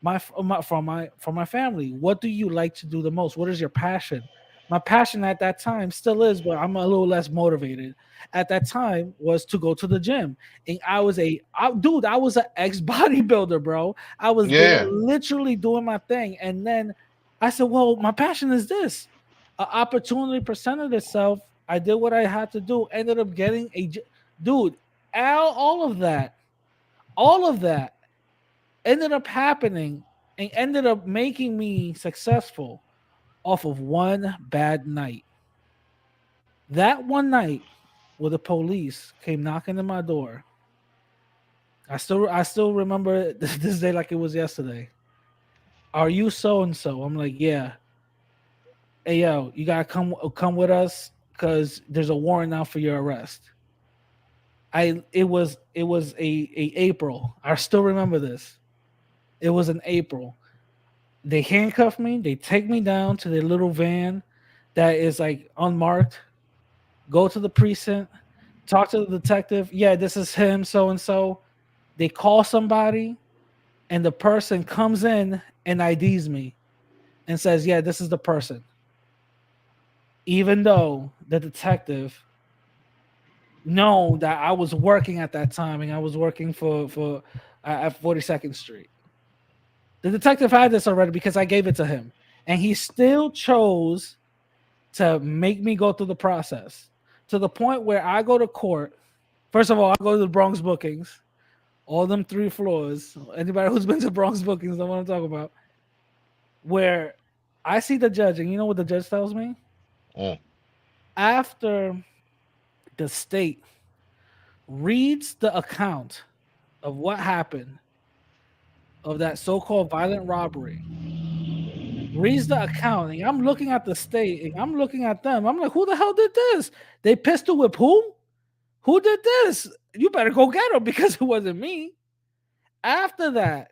my family. What do you like to do the most? What is your passion? My passion at that time still is, but I'm a little less motivated. At that time was to go to the gym, and dude. I was an ex bodybuilder, bro. I was there Yeah. literally doing my thing, and then I said, "Well, my passion is this." An opportunity presented itself. I did what I had to do. Ended up getting dude. All of that ended up happening and ended up making me successful off of one bad night. That one night where the police came knocking at my door. I still remember this day like it was yesterday. Are you so and so? I'm like, yeah. Hey yo, you gotta come with us because there's a warrant out for your arrest. It was a April. I still remember this. It was in April. They handcuff me. They take me down to their little van that is like unmarked. Go to the precinct, talk to the detective. Yeah, this is him, so and so. They call somebody, and the person comes in and IDs me and says, "Yeah, this is the person." Even though the detective know that I was working at that time and I was working for at 42nd Street. The detective had this already because I gave it to him, and he still chose to make me go through the process to the point where I go to court. First of all, I go to the Bronx bookings, all them 3 floors. Anybody who's been to Bronx bookings know what I'm talking about. Where I see the judge, and you know what the judge tells me? Mm. After the state reads the account of what happened of that so-called violent robbery, reads the account, and I'm looking at the state, and I'm looking at them. I'm like, who the hell did this? They pistol whip who? Who did this? You better go get him because it wasn't me. After that,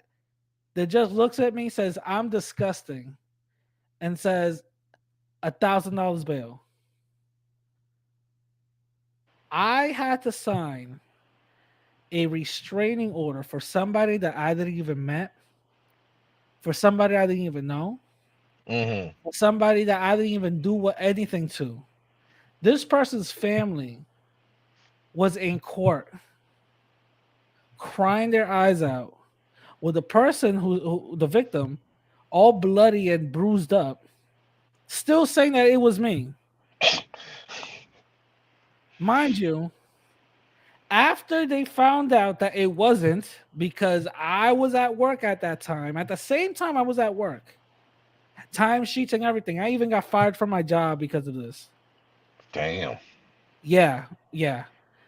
the judge looks at me, says, I'm disgusting, and says, $1,000 bail. I had to sign a restraining order for somebody that I didn't even met, for somebody I didn't even know, Mm-hmm. for somebody that I didn't even do anything to. This person's family was in court crying their eyes out with the person who the victim, all bloody and bruised up, still saying that it was me. Mind you, after they found out that it wasn't, because I was at work at that time, at the same time I was at work, time sheets and everything. I even got fired from my job because of this. Damn. Yeah, yeah.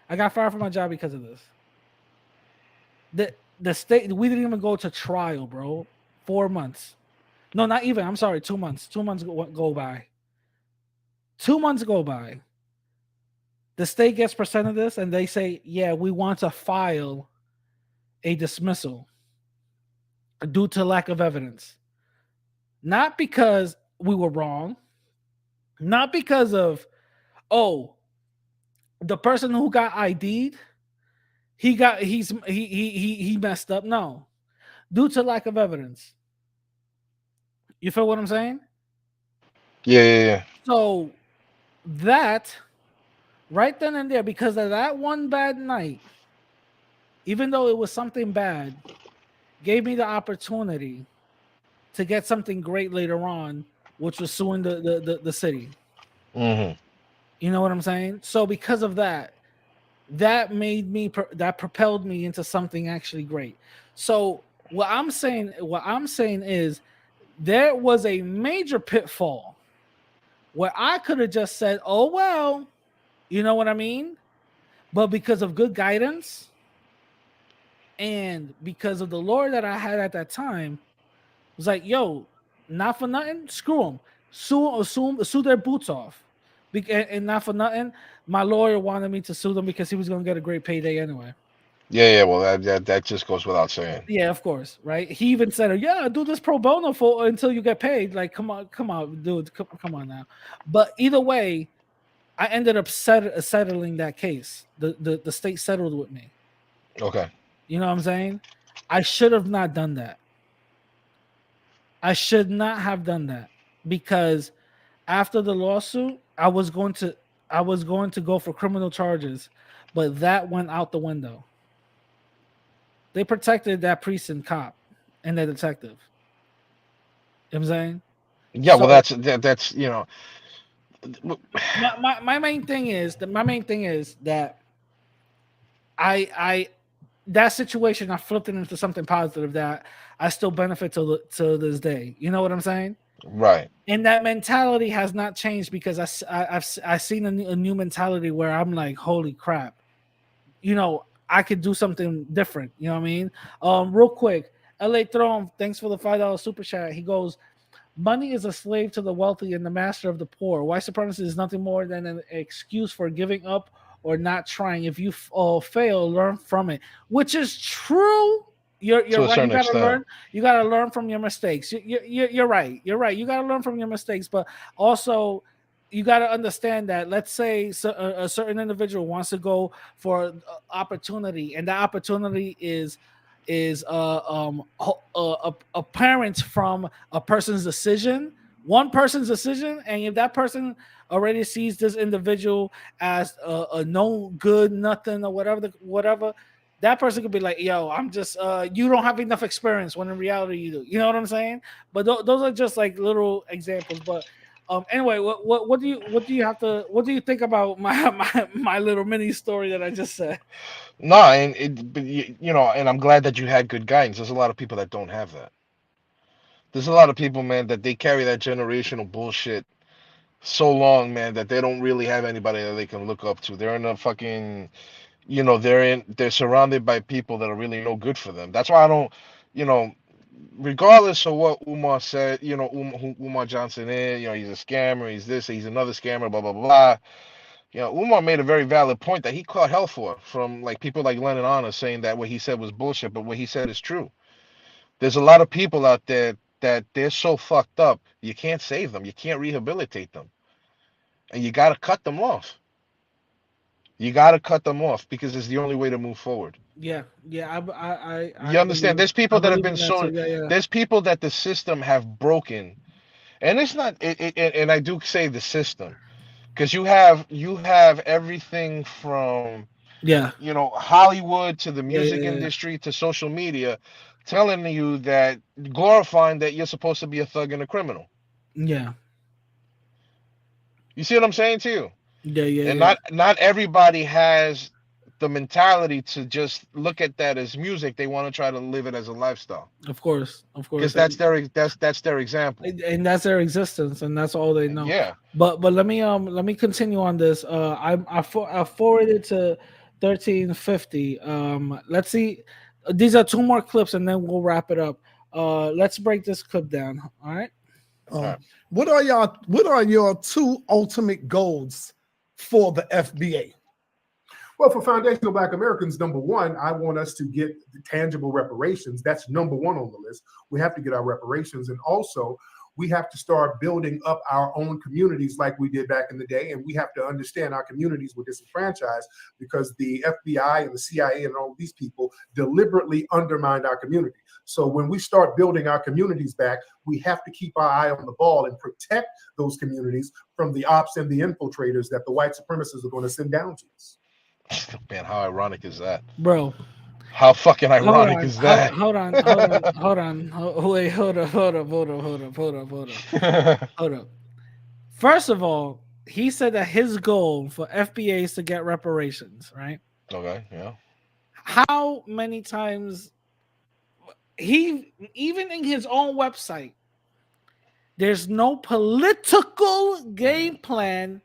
I got fired from my job because of this. The state, we didn't even go to trial, bro. 4 months. No, not even. I'm sorry, 2 months. 2 months go by. 2 months go by. The state gets presented this and they say, yeah, we want to file a dismissal due to lack of evidence. Not because we were wrong, not because of, oh, the person who got ID'd, he messed up. No. Due to lack of evidence. You feel what I'm saying? Yeah, yeah, yeah. So that right then and there, because of that one bad night, even though it was something bad, gave me the opportunity to get something great later on, which was suing the city. Mm-hmm. You know what I'm saying? So because of that, that made me that propelled me into something actually great. So what I'm saying is there was a major pitfall where I could have just said, "Oh well," you know what I mean? But because of good guidance and because of the Lord that I had at that time, was like, "Yo, not for nothing, screw them, sue their boots off." And not for nothing, my lawyer wanted me to sue them because he was going to get a great payday anyway. Yeah, yeah. Well, that just goes without saying. Yeah, of course, right? He even said, "Yeah, do this pro bono for until you get paid." Like, come on, dude, come on now. But either way, I ended up settling that case. The state settled with me. Okay. You know what I'm saying? I should have not done that. I should not have done that because after the lawsuit, I was going to go for criminal charges, but that went out the window. They protected that precinct cop and the detective. You know what I'm saying? Yeah. Well, So that's my main thing is that I that situation I flipped it into something positive that I still benefit to this day. You know what I'm saying? right. And that mentality has not changed because I've seen a new mentality where I'm like, holy crap, I could do something different. You know what I mean? Real quick, LA Throne, thanks for the $5 super chat. He goes, money is a slave to the wealthy and the master of the poor. White supremacy is nothing more than an excuse for giving up or not trying. If you fail, learn from it, which is true. You're To a right. You certain gotta extent. learn. You gotta learn from your mistakes. You're right. You're right. You gotta learn from your mistakes, but also you gotta understand that. Let's say a certain individual wants to go for opportunity, and that opportunity is apparent from a person's decision, one person's decision, and if that person already sees this individual as a no good nothing or whatever, that person could be like, yo, I'm just you don't have enough experience, when in reality you do. You know what I'm saying? But those are just like little examples. But anyway, what do you think about my little mini story that I just said? No, and but and I'm glad that you had good guidance. There's a lot of people that don't have that. There's a lot of people, man, that they carry that generational bullshit so long, man, that they don't really have anybody that they can look up to. They're in a fucking, they're surrounded by people that are really no good for them. That's why I don't, you know, regardless of what Umar said, who Umar Johnson is, he's a scammer, he's this, he's another scammer, blah blah blah. Umar made a very valid point that he caught hell for from like people like Lennon Honor saying that what he said was bullshit, but what he said is true. There's a lot of people out there that they're so fucked up, you can't save them, you can't rehabilitate them, and you got to cut them off. You got to cut them off because it's the only way to move forward. Yeah, I You understand? believe There's I people that have believe been in that so. too. Yeah, yeah, There's people that the system have broken, and it's not. And I do say the system because you have everything from yeah, Hollywood to the yeah, music yeah, yeah, industry to social media, telling you that glorifying that you're supposed to be a thug and a criminal. yeah, You see what I'm saying to you? yeah, And yeah, not everybody has the mentality to just look at that as music. They want to try to live it as a lifestyle yeah. Of because course, that's their example. and that's their existence, and that's all they know. Yeah. But let me continue on this. I forwarded to 1350. Let's see. These are two more clips, and then we'll wrap it up. Let's break this clip down. All right. All right. What are your two ultimate goals for the FBA? Well, for foundational Black Americans, number one, I want us to get tangible reparations. That's number one on the list. We have to get our reparations. And also, we have to start building up our own communities like we did back in the day. And we have to understand our communities were disenfranchised because the FBI and the CIA and all these people deliberately undermined our community. So when we start building our communities back, we have to keep our eye on the ball and protect those communities from the ops and the infiltrators that the white supremacists are going to send down to us. Man, how ironic is that? bro. How fucking Hold ironic on, is hold, that? hold on, hold on, hold on. Wait, hold up, hold up, hold up, hold up, hold up, hold up, hold up. First of all, he said that his goal for FBA is to get reparations, right? Okay, yeah. How many times he, even in his own website, there's no political game plan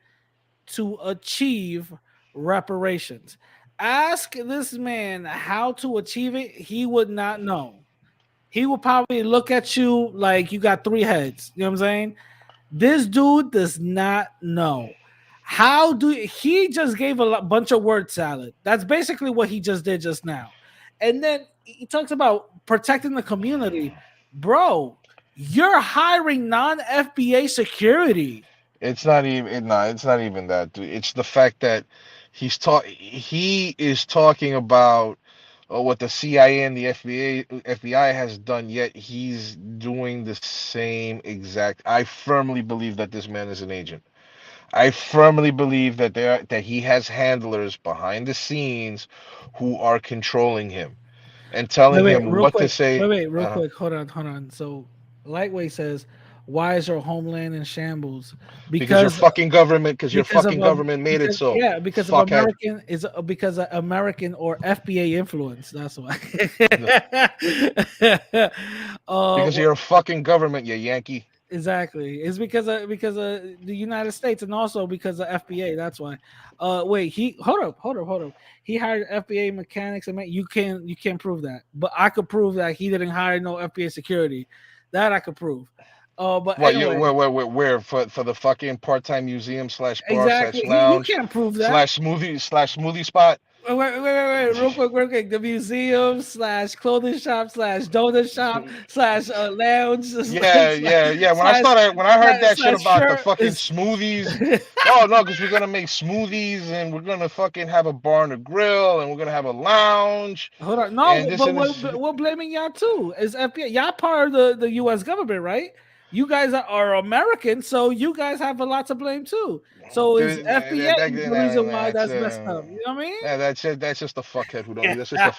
to achieve reparations. Ask this man how to achieve it, he would not know. He will probably look at you like you got three heads. You know what I'm saying? This dude does not know. How do he just gave a bunch of word salad? That's basically what he just did just now. And then he talks about protecting the community. Bro, you're hiring non-FBA security. It's not even that, dude. It's the fact that he is talking about what the CIA and the FBI has done, yet he's doing the same exact. I firmly believe that this man is an agent. I firmly believe that he has handlers behind the scenes who are controlling him and Wait, telling wait, him real what to quick. say. Wait, real quick. Hold on, hold on. So, Lightweight says, "Why is your homeland in shambles?" Because your Because fucking government, because your because of fucking government made it because so. yeah, because of Fuckhead. American is because of American or FBA influence. That's why. Because Well, you're a fucking government, you Yankee. exactly. It's because of the United States and also because of FBA. That's why. Wait. He hold up. He hired FBA mechanics and you can't prove that, but I could prove that he didn't hire no FBA security. That I could prove. But What you anyway, where for the fucking part-time museum slash bar exactly. slash You lounge can't prove that. slash smoothie spot? Real quick. The museum slash clothing shop slash donut shop slash lounge Yeah. slash When I heard that shit slash about the shirt fucking is smoothies, oh no, because we're gonna make smoothies and we're gonna fucking have a bar and a grill and we're gonna have a lounge hold on. and No, this but and this. we're blaming y'all too. Is FBI? Y'all part of the U.S. government, right? You guys are American, so you guys have a lot to blame too. So is FBA the reason why That's that's messed up? You know what I that's just a fuckhead who don't. mean? That's just a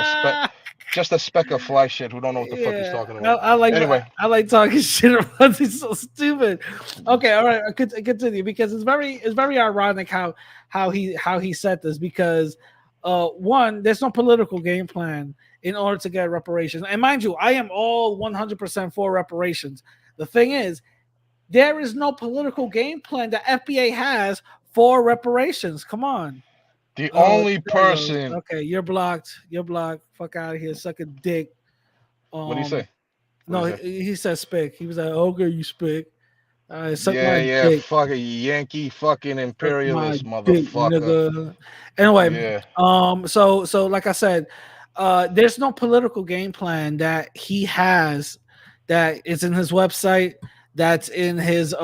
speck, just a speck of fly shit who don't know what the fuck he's Yeah, talking about. Anyway, I like talking shit about these so stupid. Okay, all right, continue because it's very ironic how he said this because one there's no political game plan in order to get reparations, and mind you, I am all 100% for reparations. The thing is, there is no political game plan that FBA has for reparations. Come on. the Oh, only there it goes. person. Okay, you're blocked. You're blocked. Fuck out of here. Suck a dick. What do you Um, say? What do no, you say? he said spick. He was like, okay, you spick. Suck my Yeah, dick. fucking Yankee, fucking Suck my imperialist dick, motherfucker. nigga. Anyway, Yeah. so like I said, there's no political game plan that he has that is in his website, that's in his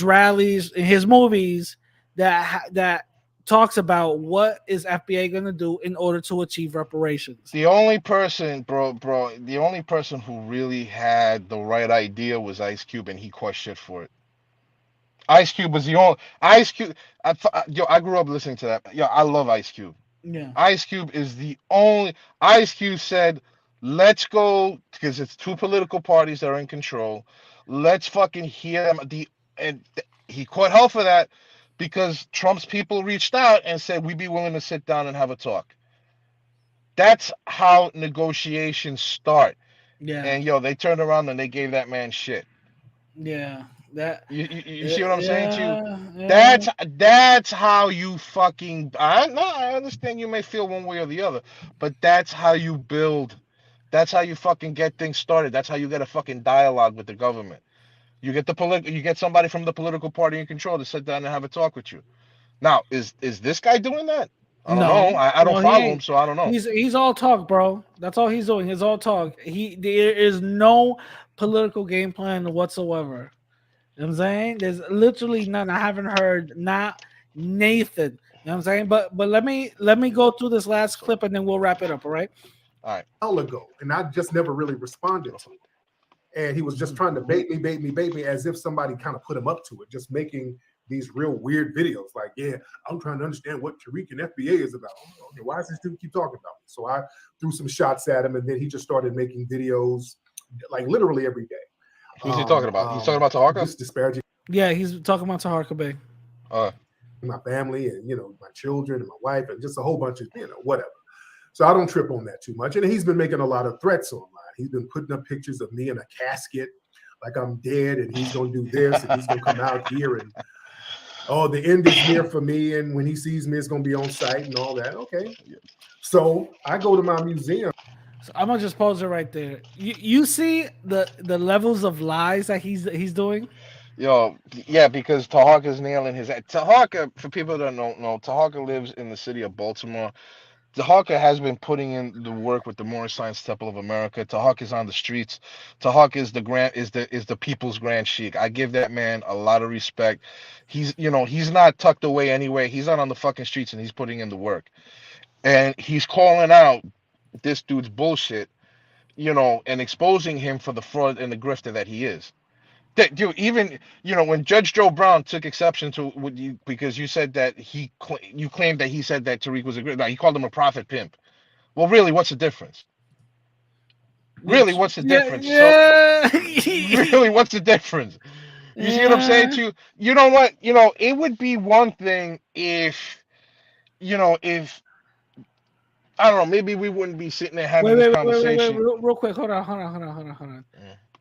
rallies, in his movies that talks about what is FBA going to do in order to achieve reparations. The only person, bro, the only person who really had the right idea was Ice Cube, and he caught shit for it. Ice Cube was the only Ice Cube. I grew up listening to that. Yo, I love Ice Cube. Yeah, Ice Cube is the only. Ice Cube said, "Let's go," because it's two political parties that are in control. Let's fucking hear them. He caught hell for that because Trump's people reached out and said we'd be willing to sit down and have a talk. That's how negotiations start. yeah, And yo, they turned around and they gave that man shit. yeah. That, You see what I'm saying to you? yeah, yeah, That's how you fucking. I no, I understand you may feel one way or the other, but that's how you build. That's how you fucking get things started. That's how you get a fucking dialogue with the government. You get somebody from the political party in control to sit down and have a talk with you. Now, is this guy doing that? I don't know. I don't No, he follow him, ain't. so I don't know. He's all talk, bro. That's all he's doing. He's all talk. There is no political game plan whatsoever. You know what I'm saying? There's literally none. I haven't heard not Nathan. You know what I'm saying? But let me go through this last clip and then we'll wrap it up, all right? All right. Hell ago, and I just never really responded to it. And he was just trying to bait me, as if somebody kind of put him up to it, just making these real weird videos. Like, yeah, I'm trying to understand what Tariq and FBA is about. Okay, why does this dude keep talking about me? So I threw some shots at him, and then he just started making videos, like literally every day. Who's he talking about? He's talking about Tahaka? Just disparaging. Yeah, he's talking about Tahar Bay. My family and my children and my wife and just a whole bunch of whatever. So I don't trip on that too much. And he's been making a lot of threats online. He's been putting up pictures of me in a casket, like I'm dead, and he's gonna do this, and he's gonna come out here, and the end is near for me, and when he sees me, it's gonna be on site and all that. Okay. So I go to my museum. So I'm gonna just pause it right there. You see the levels of lies that he's doing? Yo, yeah, because Tahaka's nailing his. Tahaka, for people that don't know, Tahaka lives in the city of Baltimore. Tahaka has been putting in the work with the Moorish Science Temple of America. Tahaka is on the streets. Tahaka is the people's grand sheik. I give that man a lot of respect. He's not tucked away anywhere. He's not on the fucking streets and he's putting in the work. And he's calling out this dude's bullshit, and exposing him for the fraud and the grifter that he is. Dude, even when Judge Joe Brown took exception to what you, because you said that you claimed that he said that Tariq was a great. He called him a prophet pimp. Well, really, what's the difference? Really, what's the difference? Yeah. So, really, what's the difference? You see what I'm saying to you? You know what? It would be one thing if I don't know, maybe we wouldn't be sitting there having this conversation. Wait, real quick. Hold on.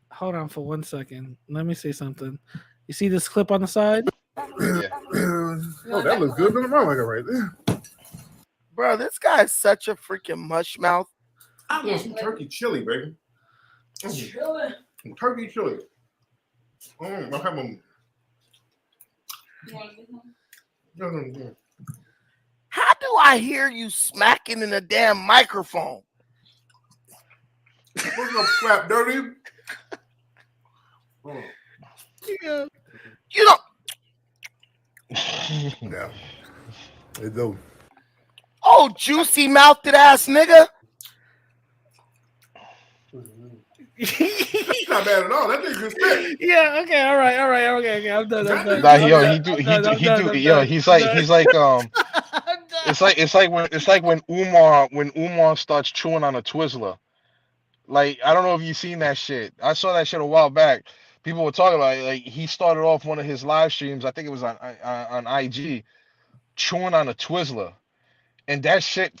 Hold on for 1 second. Let me say something. You see this clip on the side? Yeah. That looks good. Nothing wrong with it right there. Bro, this guy is such a freaking mush mouth. I want some turkey chili, baby. Chili. Turkey chili. I have them. How do I hear you smacking in a damn microphone? What's up, slap dirty? Yeah. You know. Yeah. They do. Oh, juicy mouthed ass nigga. It's not bad at all. That thing's good spit. Yeah. Okay. All right. Okay. I'm done. He's like it's like when Umar starts chewing on a Twizzler. Like, I don't know if you've seen that shit. I saw that shit a while back. People were talking about it. Like, he started off one of his live streams, I think it was on IG, chewing on a Twizzler. And that shit,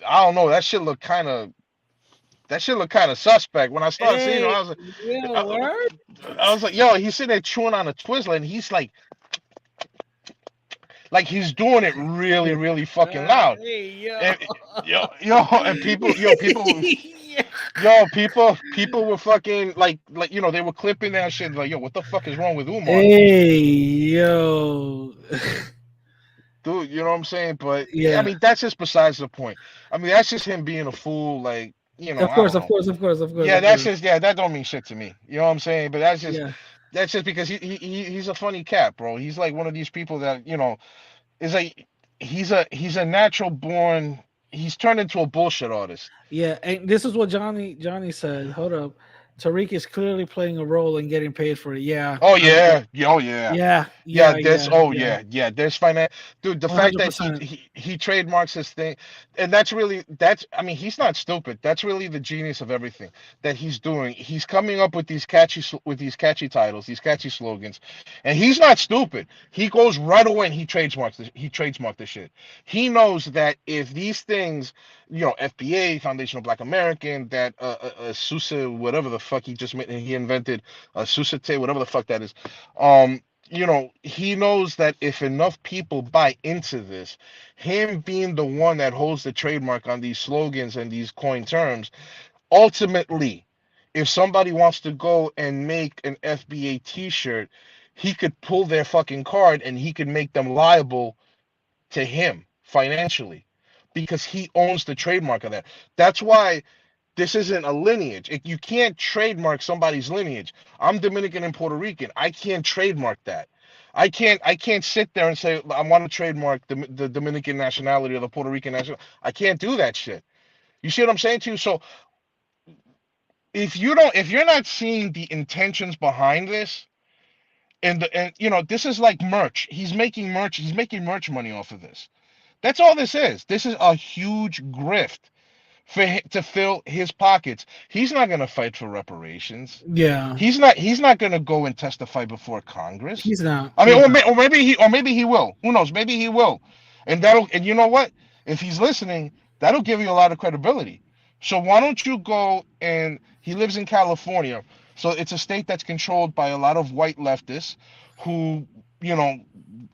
I don't know, that shit looked kind of suspect. When I started seeing him, I was like, yo, he's sitting there chewing on a Twizzler, and he's like he's doing it really, really fucking loud. Hey, yo. And people people were fucking like they were clipping that shit like, yo, what the fuck is wrong with Umar? Hey, yo. Dude, you know what I'm saying? But yeah, I mean, that's just besides the point. I mean, that's just him being a fool, like, Of course. Yeah, that don't mean shit to me. You know what I'm saying? But that's just because he's a funny cat, bro. He's like one of these people that, is like he's a natural born. He's turned into a bullshit artist. Yeah, and this is what Johnny said. Hold up. Tariq is clearly playing a role and getting paid for it. Yeah. Oh yeah. Oh yeah. Yeah. There's finance, dude. The 100%. fact that he trademarks his thing, and I mean, he's not stupid. That's really the genius of everything that he's doing. He's coming up with these catchy titles, these catchy slogans, and he's not stupid. He goes right away and he trademarked this shit. He knows that if these things, FBA, Foundation of Black American, that SUSE, whatever the fuck he invented, Susate, whatever the fuck that is. He knows that if enough people buy into this, him being the one that holds the trademark on these slogans and these coin terms, ultimately, if somebody wants to go and make an FBA t-shirt, he could pull their fucking card and he could make them liable to him financially. because he owns the trademark of that. That's why this isn't a lineage. You can't trademark somebody's lineage. I'm Dominican and Puerto Rican. I can't trademark that. I can't sit there and say I want to trademark the Dominican nationality or the Puerto Rican nationality. I can't do that shit. You see what I'm saying to you? So if you're not seeing the intentions behind this, and this is like merch. He's making merch money off of this. That's all this is. This is a huge grift to fill his pockets. He's not going to fight for reparations. Yeah, He's not going to go and testify before Congress. he's not. I mean, He's not. or maybe he will. Who knows? Maybe he will. And you know what? If he's listening, that'll give you a lot of credibility. So why don't you go, and he lives in California. So it's a state that's controlled by a lot of white leftists who, you know,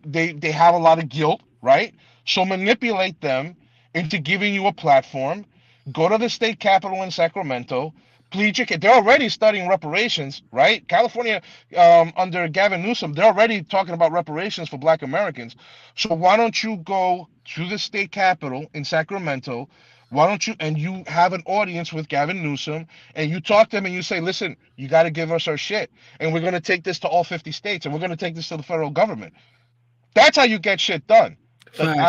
they have a lot of guilt, right? So manipulate them into giving you a platform. Go to the state capitol in Sacramento. Plead your case. They're already studying reparations, right? California, under Gavin Newsom, they're already talking about reparations for Black Americans. So why don't you go to the state capitol in Sacramento? Why don't you, and you have an audience with Gavin Newsom, and you talk to him and you say, listen, you got to give us our shit, and we're going to take this to all 50 states, and we're going to take this to the federal government. That's how you get shit done. Like Facts.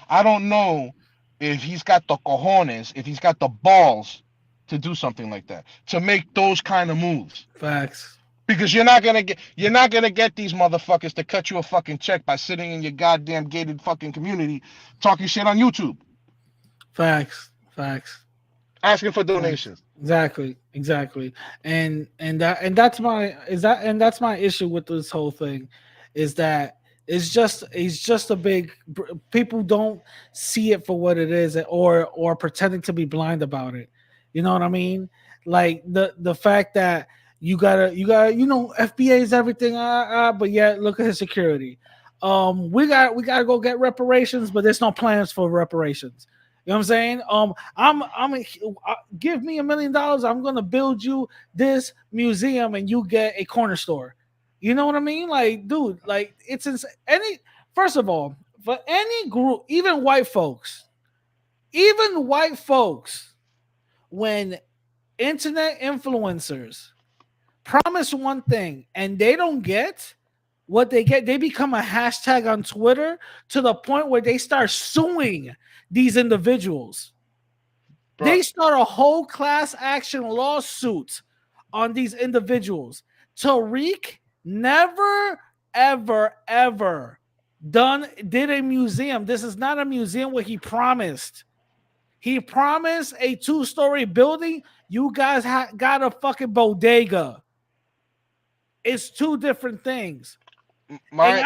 I don't know if he's got the cojones, if he's got the balls to do something like that, to make those kind of moves. Facts. Because you're not gonna get these motherfuckers to cut you a fucking check by sitting in your goddamn gated fucking community talking shit on YouTube, Facts. Facts. asking for Facts. donations. Exactly. Exactly. And that's my issue with this whole thing, is that it's just a big, people don't see it for what it is, or pretending to be blind about it. You know what I mean? Like the fact that you gotta FBA is everything, but yet look at his security. We gotta go get reparations, but there's no plans for reparations. You know what I'm saying? Give me $1 million. I'm gonna build you this museum, and you get a corner store. You know what I mean? Like, dude, like any. First of all, for any group, even white folks, when internet influencers promise one thing and they don't get what they get, they become a hashtag on Twitter to the point where they start suing these individuals. Bro, They start a whole class action lawsuit on these individuals. Tariq never, ever, ever did a museum. This is not a museum where he promised. He promised a 2-story building. You guys got a fucking bodega. It's two different things. And my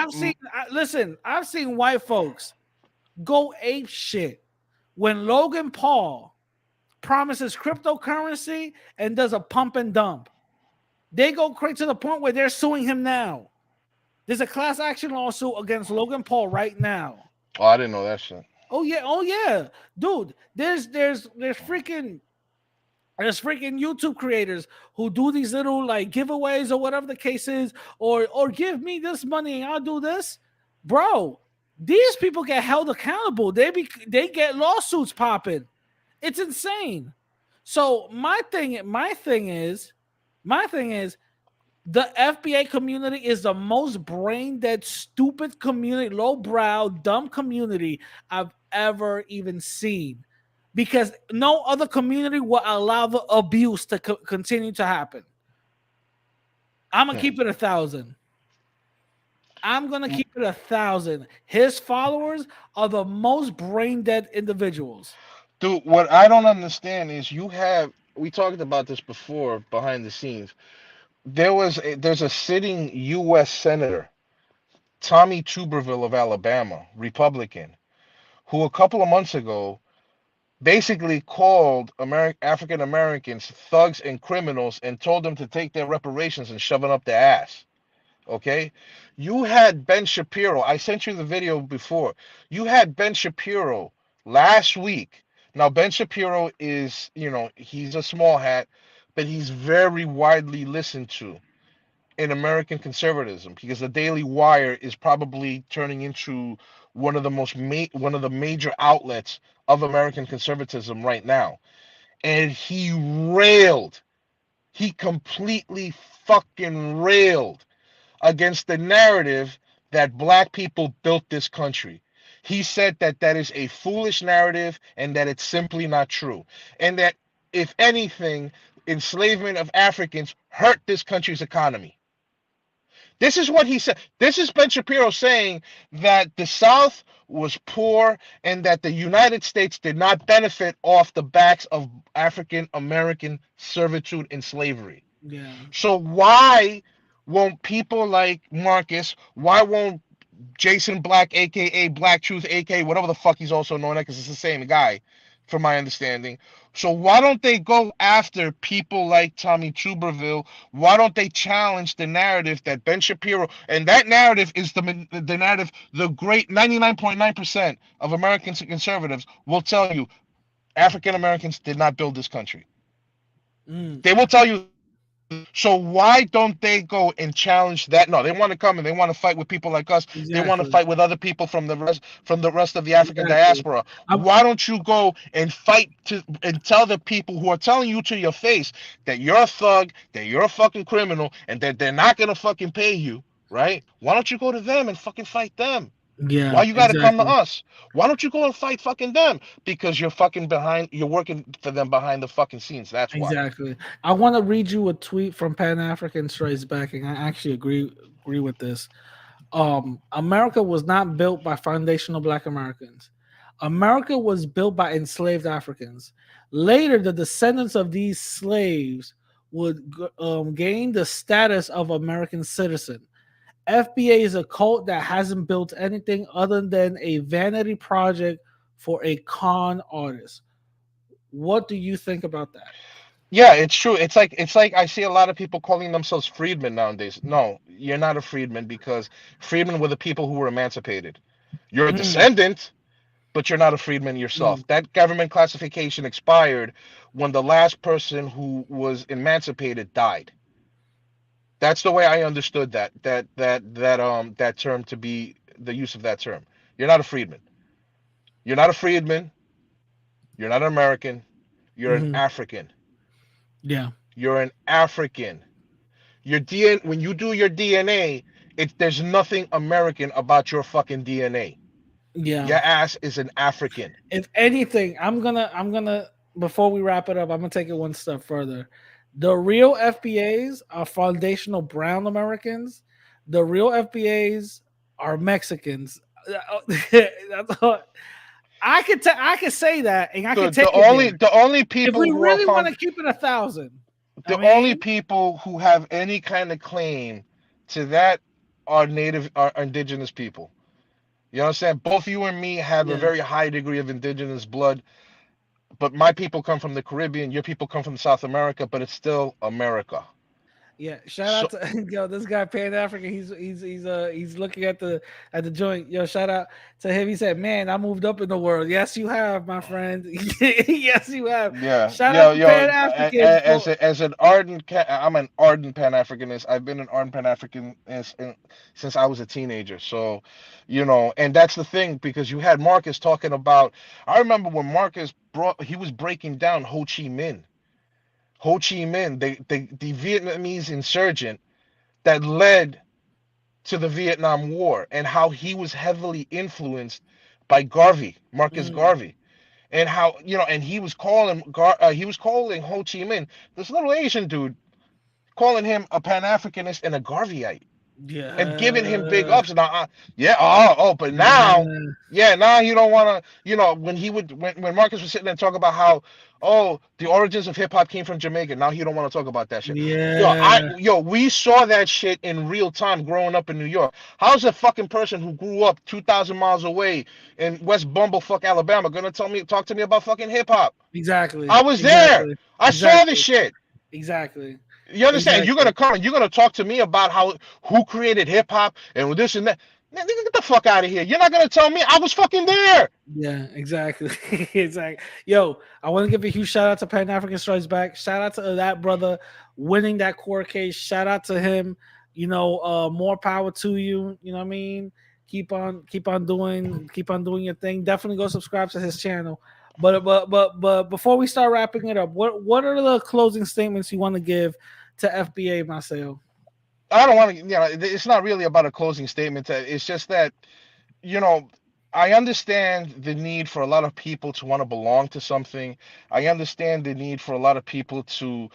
I've seen white folks go ape shit when Logan Paul promises cryptocurrency and does a pump and dump. They go crazy to the point where they're suing him now. There's a class action lawsuit against Logan Paul right now. oh, I didn't know that shit. Oh yeah, dude. There's freaking YouTube creators who do these little like giveaways or whatever the case is, or give me this money and I'll do this, bro. These people get held accountable. They get lawsuits popping. It's insane. So my thing is the FBA community is the most brain dead, stupid community, low brow, dumb community I've ever even seen. Because no other community will allow the abuse to continue to happen. I'm gonna keep it 1,000. I'm gonna keep it 1,000. His followers are the most brain dead individuals. Dude, what I don't understand is we talked about this before behind the scenes. There's a sitting U.S. Senator, Tommy Tuberville of Alabama, Republican, who a couple of months ago basically called African Americans thugs and criminals and told them to take their reparations and shove it up their ass. Okay? You had Ben Shapiro. I sent you the video before. You had Ben Shapiro last week. Now, Ben Shapiro is, he's a small hat, but he's very widely listened to in American conservatism because the Daily Wire is probably turning into one of the major outlets of American conservatism right now. And he completely fucking railed against the narrative that black people built this country. He said that that is a foolish narrative and that it's simply not true. And that, if anything, enslavement of Africans hurt this country's economy. This is what he said. This is Ben Shapiro saying that the South was poor and that the United States did not benefit off the backs of African American servitude and slavery. Yeah. So why won't people like Marcus, why won't Jason Black, aka Black Truth, aka whatever the fuck he's also known as, because it's the same guy, from my understanding. So why don't they go after people like Tommy Tuberville? Why don't they challenge the narrative that Ben Shapiro, and that narrative is the narrative the great 99.9% of American conservatives will tell you African Americans did not build this country. They will tell you. So why don't they go and challenge that? No, they want to come and they want to fight with people like us. Exactly. They want to fight with other people from the rest of the African diaspora. Why don't you go and fight and tell the people who are telling you to your face that you're a thug, that you're a fucking criminal, and that they're not gonna fucking pay you, right? Why don't you go to them and fucking fight them? Yeah. Why you got to come to us? Why don't you go and fight fucking them? Because you're fucking behind. You're working for them behind the fucking scenes. That's why. Exactly. I want to read you a tweet from Pan African Strikes Back, and I actually agree with this. America was not built by foundational Black Americans. America was built by enslaved Africans. Later, the descendants of these slaves would gain the status of American citizen. FBA is a cult that hasn't built anything other than a vanity project for a con artist. What do you think about that? Yeah, it's true. It's like I see a lot of people calling themselves freedmen nowadays. No, you're not a freedman, because freedmen were the people who were emancipated. You're a descendant, but you're not a freedman yourself. That government classification expired when the last person who was emancipated died. That's the way I understood that term to be, the use of that term. You're not a freedman. You're not a freedman. You're not an American. You're an African. Yeah. You're an African. Your DNA, when you do your DNA, there's nothing American about your fucking DNA. Yeah. Your ass is an African. If anything, I'm gonna before we wrap it up, I'm gonna take it one step further. The real FBAs are foundational brown Americans. The real FBAs are Mexicans. That's all. I could say that, and I could take the only people if we who really want to keep it 1,000. The only people who have any kind of claim to that are indigenous people. You understand? Both you and me have a very high degree of indigenous blood, but my people come from the Caribbean, your people come from South America, but it's still America. Yeah, shout out to yo, this guy Pan African. He's looking at the joint. Yo, shout out to him. He said, "Man, I moved up in the world." Yes, you have, my friend. Yes, you have. Yeah, shout out to Pan African. I'm an ardent Pan Africanist. I've been an ardent Pan Africanist since I was a teenager. So, and that's the thing, because you had Marcus talking about. I remember when Marcus he was breaking down Ho Chi Minh. Ho Chi Minh, the Vietnamese insurgent that led to the Vietnam War, and how he was heavily influenced by Marcus Garvey, and how and he was calling Ho Chi Minh, this little Asian dude, calling him a Pan-Africanist and a Garveyite. Yeah, and giving him big ups. And but now, now you don't want to, when Marcus was sitting there and talking about how, the origins of hip hop came from Jamaica. Now he don't want to talk about that shit. Yeah. We saw that shit in real time growing up in New York. How's a fucking person who grew up 2,000 miles away in West Bumblefuck, Alabama, gonna talk to me about fucking hip hop? Exactly. I was there. I saw this shit. Exactly. You understand? You're gonna talk to me about who created hip hop and this and that. Man, get the fuck out of here. You're not gonna tell me. I was fucking there. Yeah, exactly. Exactly. Yo, I want to give a huge shout out to Pan African Strikes Back. Shout out to that brother winning that court case. Shout out to him. More power to you. You know what I mean? keep on doing your thing. Definitely go subscribe to his channel. But before we start wrapping it up, what are the closing statements you want to give to FBA, Marcel? I don't want to, it's not really about a closing statement. It's just that, you know, I understand the need for a lot of people to want to belong to something. I understand the need for a lot of people to,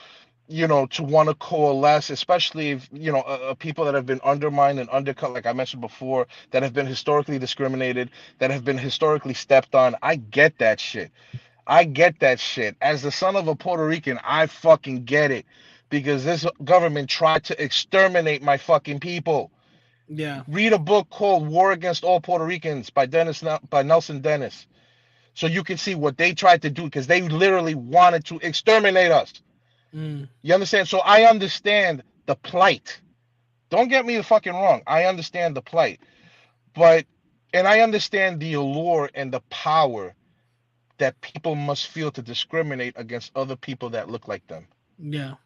to want to coalesce, especially if, people that have been undermined and undercut, like I mentioned before, that have been historically discriminated, that have been historically stepped on. I get that shit. I get that shit. As the son of a Puerto Rican, I fucking get it. Because this government tried to exterminate my fucking people. Yeah. Read a book called War Against All Puerto Ricans by Nelson Dennis. So you can see what they tried to do, because they literally wanted to exterminate us. You understand? So I understand the plight. Don't get me fucking wrong. I understand the plight. And I understand the allure and the power that people must feel to discriminate against other people that look like them. Yeah.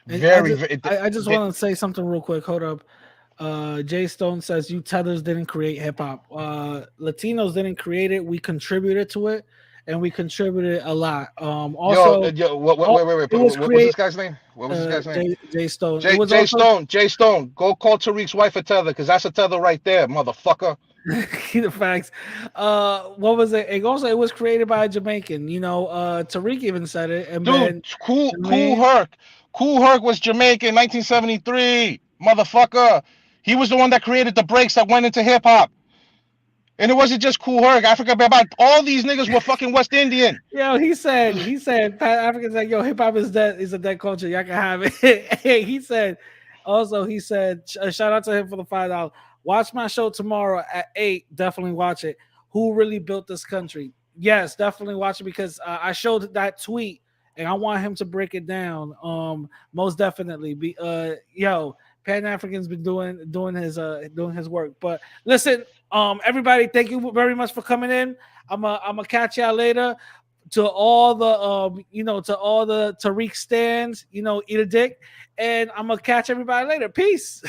And Very, I just want to say something real quick. Hold up. Jay Stone says you tethers didn't create hip hop. Latinos didn't create it. We contributed to it, and we contributed a lot. Also, wait, it was what was create this guy's name? What was this guy's name? Jay Stone. It was Jay also Stone. Jay Stone. Go call Tariq's wife a tether, because that's a tether right there, motherfucker. the facts. What was it? It was created by a Jamaican. Tariq even said it. And Dude, then Cool Herc. Cool Herc was Jamaican, 1973, motherfucker. He was the one that created the breaks that went into hip hop. And it wasn't just Cool Herc, Africa Bye. All these niggas were fucking West Indian. Yo, he said, Africans like, yo, hip hop is dead, is a dead culture. Y'all can have it. he said, shout out to him for the $5. Watch my show tomorrow at 8. Definitely watch it. Who really built this country? Yes, definitely watch it, because I showed that tweet and I want him to break it down. Most definitely. Pan African's been doing his work. But listen, everybody, thank you very much for coming in. I'm gonna catch y'all later. To all the to all the Tariq stands, eat a dick, and I'm gonna catch everybody later. Peace.